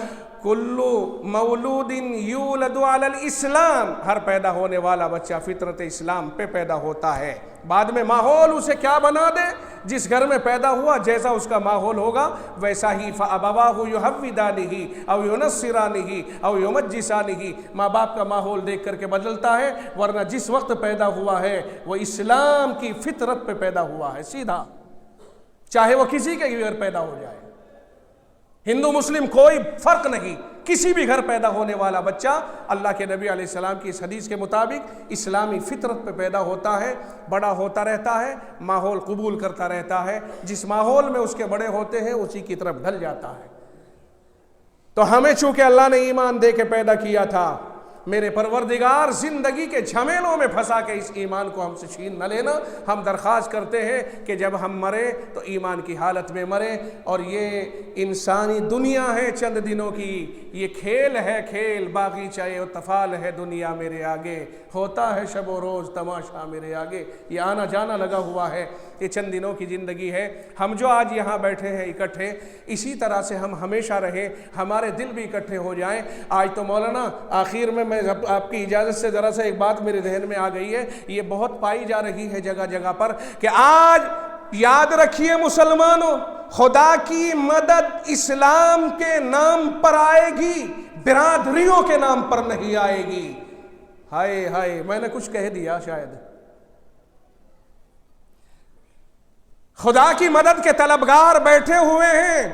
کلو مولود یولد علی الاسلام، ہر پیدا ہونے والا بچہ فطرت اسلام پہ پیدا ہوتا ہے، بعد میں ماحول اسے کیا بنا دے، جس گھر میں پیدا ہوا جیسا اس کا ماحول ہوگا ویسا ہی فَأَبَوَاهُ يُحَوِّدَانِهِ أَوْ يُنَصِّرَانِهِ أَوْ يُمَجِّسَانِهِ، ماں باپ کا ماحول دیکھ کر کے بدلتا ہے، ورنہ جس وقت پیدا ہوا ہے وہ اسلام کی فطرت پہ پیدا ہوا ہے سیدھا، چاہے وہ کسی کے گھر پیدا ہو جائے، ہندو مسلم کوئی فرق نہیں، کسی بھی گھر پیدا ہونے والا بچہ اللہ کے نبی علیہ السلام کی اس حدیث کے مطابق اسلامی فطرت پہ پیدا ہوتا ہے، بڑا ہوتا رہتا ہے، ماحول قبول کرتا رہتا ہے، جس ماحول میں اس کے بڑے ہوتے ہیں اسی کی طرف ڈھل جاتا ہے۔ تو ہمیں چونکہ اللہ نے ایمان دے کے پیدا کیا تھا، میرے پروردگار زندگی کے جھمیلوں میں پھنسا کے اس ایمان کو ہم سے چھین نہ لینا۔ ہم درخواست کرتے ہیں کہ جب ہم مرے تو ایمان کی حالت میں مرے، اور یہ انسانی دنیا ہے چند دنوں کی، یہ کھیل ہے کھیل، باغیچہ و طفال ہے دنیا میرے آگے، ہوتا ہے شب و روز تماشا میرے آگے، یہ آنا جانا لگا ہوا ہے، یہ چند دنوں کی زندگی ہے۔ ہم جو آج یہاں بیٹھے ہیں اکٹھے، اسی طرح سے ہم ہمیشہ رہیں، ہمارے دل بھی اکٹھے ہو جائیں۔ آج تو مولانا آخر میں آپ کی اجازت سے ذرا سا ایک بات میرے ذہن میں آ گئی ہے، یہ بہت پائی جا رہی ہے جگہ جگہ پر، کہ آج یاد رکھیے مسلمانوں، خدا کی مدد اسلام کے نام پر آئے گی، برادریوں کے نام پر نہیں آئے گی۔ ہائے ہائے، میں نے کچھ کہہ دیا شاید۔ خدا کی مدد کے طلبگار بیٹھے ہوئے ہیں،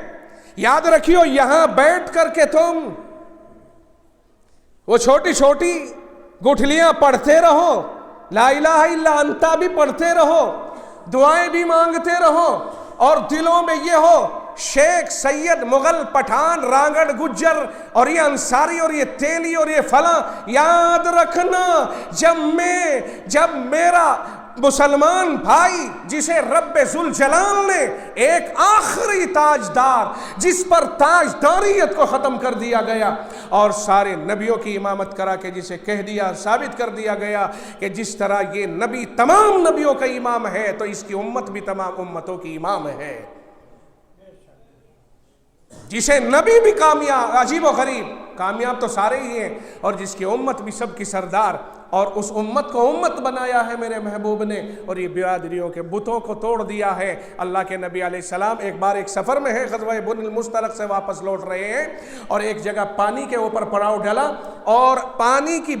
یاد رکھیو یہاں بیٹھ کر کے تم وہ چھوٹی چھوٹی گٹھلیاں پڑھتے رہو، لا الہ الا انتا بھی پڑھتے رہو، دعائیں بھی مانگتے رہو، اور دلوں میں یہ ہو شیخ سید مغل پٹھان رانگڑ گجر اور یہ انصاری اور یہ تیلی اور یہ فلاں، یاد رکھنا جب میرا مسلمان بھائی جسے رب ذوالجلال نے ایک آخری تاجدار، جس پر تاجداریت کو ختم کر دیا گیا اور سارے نبیوں کی امامت کرا کے جسے کہہ دیا، ثابت کر دیا گیا کہ جس طرح یہ نبی تمام نبیوں کا امام ہے تو اس کی امت بھی تمام امتوں کی امام ہے، جسے نبی بھی کامیاب، عجیب و غریب کامیاب تو سارے ہی ہیں، اور جس کی امت بھی سب کی سردار، اور اس امت کو امت بنایا ہے میرے محبوب نے، اور یہ برادریوں کے بتوں کو توڑ دیا ہے۔ اللہ کے نبی علیہ السلام ایک بار ایک سفر میں ہے، غزوہ بن المستلق سے واپس لوٹ رہے ہیں، اور ایک جگہ پانی کے اوپر پڑاؤ ڈلا، اور پانی کی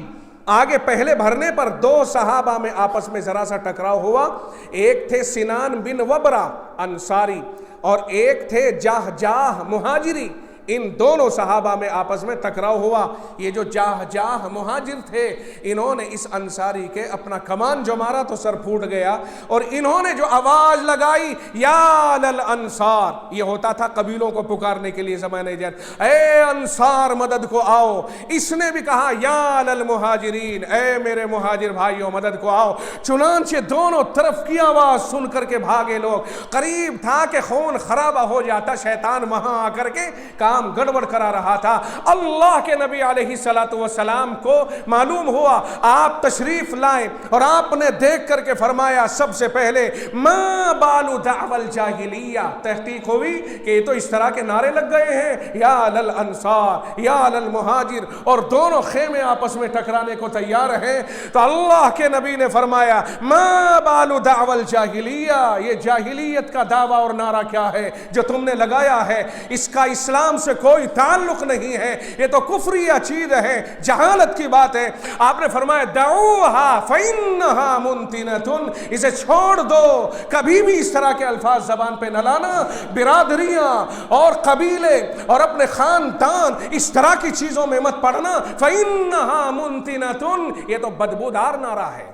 آگے پہلے بھرنے پر دو صحابہ میں آپس میں ذرا سا ٹکراؤ ہوا، ایک تھے سنان بن وبرہ انصاری اور ایک تھے جاہ مہاجری، ان دونوں صحابہ میں آپس میں ٹکراؤ ہوا۔ یہ جو جاہ مہاجر تھے، انہوں نے اس انصاری کے اپنا کمان جو مارا تو سر پھوٹ گیا، اور انہوں نے جو آواز لگائی یا للانصار، یہ ہوتا تھا قبیلوں کو پکارنے کے لیے زمانے جاہلیت، اے انصار مدد کو آؤ، اس نے بھی کہا یا للمہاجرین، اے میرے مہاجر بھائیوں مدد کو آؤ، چنانچہ دونوں طرف کی آواز سن کر کے بھاگے لوگ، قریب تھا کہ خون خرابہ ہو جاتا، شیطان وہاں آ کر کے کام گڑبڑ کرا رہا تھا۔ اللہ کے نبی علیہ السلام کو معلوم ہوا، آپ تشریف لائیں، اور آپ نے دیکھ کر کے فرمایا سب سے پہلے ما بال دعوی الجاہلیہ، تحقیق ہوئی کہ یہ تو اس طرح کے نعرے لگ گئے ہیں، یا للانصار یا للمہاجر، اور دونوں خیمے آپس میں ٹکرانے کو تیار ہیں۔ تو اللہ کے نبی نے فرمایا ما بال دعوی الجاہلیہ، یہ جاہلیت کا دعویٰ اور نعرہ کیا ہے جو تم نے لگایا ہے، اس کا اسلام سے کوئی تعلق نہیں ہے، یہ تو کفریہ چیز ہے، جہالت کی بات ہے۔ آپ نے فرمایا دعوها فإنها منتنة، اسے چھوڑ دو، کبھی بھی اس طرح کے الفاظ زبان پہ نہ لانا، برادریاں اور قبیلے اور اپنے خاندان اس طرح کی چیزوں میں مت پڑھنا، فإنها منتنة، یہ تو بدبودار نعرہ ہے،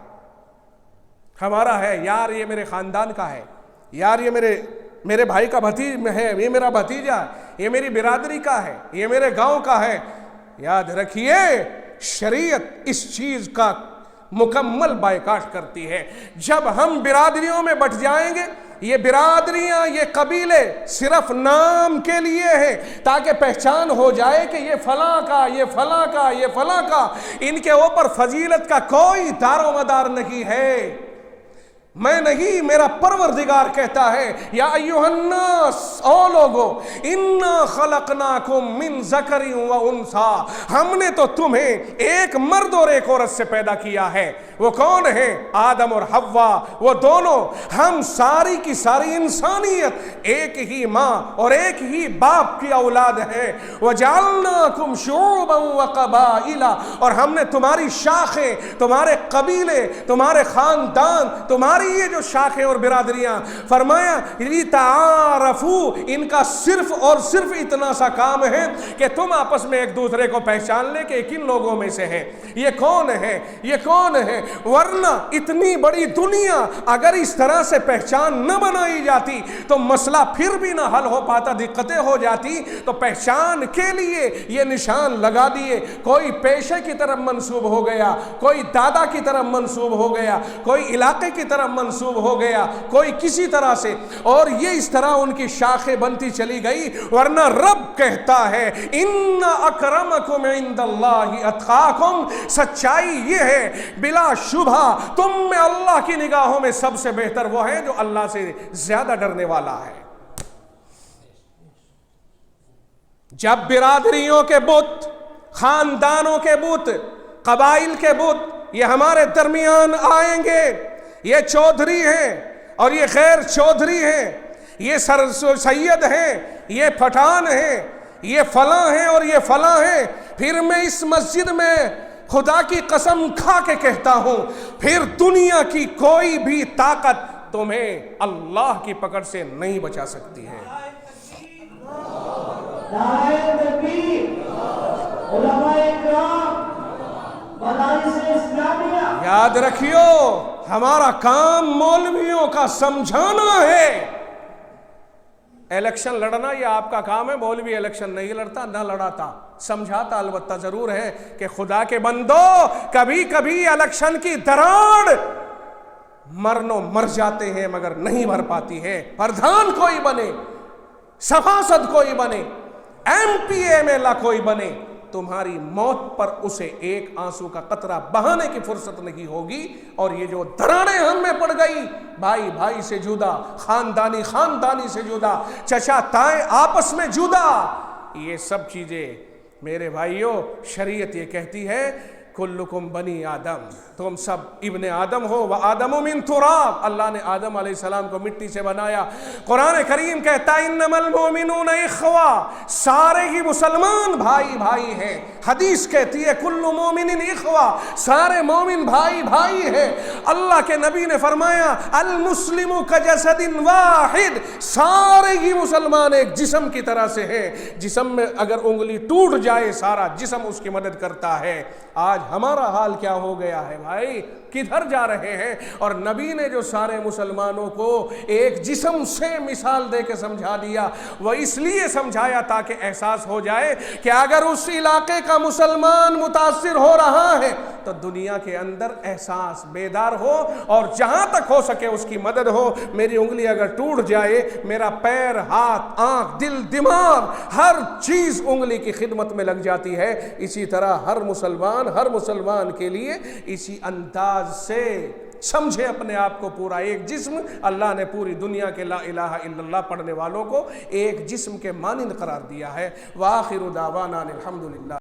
ہمارا ہے یار، یہ میرے خاندان کا ہے یار، یہ میرے بھائی کا بھتیجا ہے، یہ میرا بھتیجا ہے، یہ میری برادری کا ہے، یہ میرے گاؤں کا ہے۔ یاد رکھیے شریعت اس چیز کا مکمل بائیکاٹ کرتی ہے۔ جب ہم برادریوں میں بٹ جائیں گے، یہ برادریاں، یہ قبیلے صرف نام کے لیے ہیں تاکہ پہچان ہو جائے کہ یہ فلاں کا، یہ فلاں کا، یہ فلاں کا، ان کے اوپر فضیلت کا کوئی دار و مدار نہیں ہے۔ میں نہیں، میرا پروردگار کہتا ہے یا ایھا الناس، او لوگو، انا خلقناکم من ذکر و انثی، ہم نے تو تمہیں ایک مرد اور ایک عورت سے پیدا کیا ہے۔ وہ کون ہیں؟ آدم اور حوا، وہ دونوں، ہم ساری کی ساری انسانیت ایک ہی ماں اور ایک ہی باپ کی اولاد ہے۔ وجعلناکم شعوبا وقبائل، اور ہم نے تمہاری شاخیں، تمہارے قبیلے، تمہارے خاندان، تمہاری یہ جو شاخیں اور برادریاں، فرمایا لِتَعَارَفُوا، ان کا صرف اور صرف اتنا سا کام ہے کہ تم آپس میں ایک دوسرے کو پہچان لے کہ کن لوگوں میں سے ہے، یہ کون ہے، یہ کون ہے۔ ورنہ اتنی بڑی دنیا اگر اس طرح سے پہچان نہ بنائی جاتی تو مسئلہ پھر بھی نہ حل ہو پاتا، دقتیں ہو جاتی۔ تو پہچان کے لیے یہ نشان لگا دیے، کوئی پیشے کی طرف منسوب ہو گیا، کوئی دادا کی طرف منسوب ہو گیا، کوئی علاقے کی طرف منسوب ہو گیا، کوئی کسی طرح سے، اور یہ اس طرح ان کی شاخیں بنتی چلی گئی۔ ورنہ رب کہتا ہے ان اکرمکم عند اللہ اتقاکم، سچائی یہ ہے بلا شبہ تم میں اللہ کی نگاہوں میں سب سے بہتر وہ ہے جو اللہ سے زیادہ ڈرنے والا ہے۔ جب برادریوں کے بت، خاندانوں کے بت، قبائل کے بت یہ ہمارے درمیان آئیں گے، یہ چودھری ہیں اور یہ غیر چودھری ہیں، یہ سید ہیں، یہ پٹھان ہیں، یہ فلاں ہیں اور یہ فلاں ہیں، پھر میں اس مسجد میں خدا کی قسم کھا کے کہتا ہوں، پھر دنیا کی کوئی بھی طاقت تمہیں اللہ کی پکڑ سے نہیں بچا سکتی ہے۔ نعرہ تکبیر، علماء اکرام، مدارس اسلامیہ، یاد رکھیو ہمارا کام مولویوں کا سمجھانا ہے۔ الیکشن لڑنا یہ آپ کا کام ہے، مولوی الیکشن نہیں لڑتا، نہ لڑاتا، سمجھاتا البتہ ضرور ہے کہ خدا کے بندو کبھی کبھی الیکشن کی دراڑ مرنو مر جاتے ہیں مگر نہیں بھر پاتی ہے۔ پردھان کوئی بنے، سفاسد کوئی بنے، ایم پی ایم ایل کوئی بنے، تمہاری موت پر اسے ایک آنسو کا قطرہ بہانے کی فرصت نہیں ہوگی۔ اور یہ جو دراڑیں ہم میں پڑ گئی، بھائی بھائی سے جدا، خاندانی خاندانی سے جدا، چچا تائیں آپس میں جدا، یہ سب چیزیں میرے بھائیوں شریعت یہ کہتی ہے کلکم بنی آدم، تم سب ابن آدم ہو، وآدم من تراب، اللہ نے آدم علیہ السلام کو مٹی سے بنایا۔ قرآن کریم کہتا ہے انما المؤمنون اخوہ، سارے ہی مسلمان بھائی بھائی ہیں۔ حدیث کہتی ہے کل مومن اخوہ، سارے مومن بھائی بھائی ہیں۔ اللہ کے نبی نے فرمایا المسلم کجسد واحد، سارے ہی مسلمان ایک جسم کی طرح سے ہیں، جسم میں اگر انگلی ٹوٹ جائے سارا جسم اس کی مدد کرتا ہے۔ آج ہمارا حال کیا ہو گیا ہے بھائی، کدھر جا رہے ہیں؟ اور نبی نے جو سارے مسلمانوں کو ایک جسم سے مثال دے کے سمجھا دیا، وہ اس لیے سمجھایا تاکہ احساس ہو جائے کہ اگر اس علاقے کا مسلمان متاثر ہو رہا ہے تو دنیا کے اندر احساس بیدار ہو، اور جہاں تک ہو سکے اس کی مدد ہو۔ میری انگلی اگر ٹوٹ جائے، میرا پیر، ہاتھ، آنکھ، دل، دماغ، ہر چیز انگلی کی خدمت میں لگ جاتی ہے۔ اسی طرح ہر مسلمان کے لیے اسی انداز سے سمجھے اپنے آپ کو پورا ایک جسم۔ اللہ نے پوری دنیا کے لا الہ الا اللہ پڑھنے والوں کو ایک جسم کے مانند قرار دیا ہے۔ وآخر دعوانا الحمدللہ۔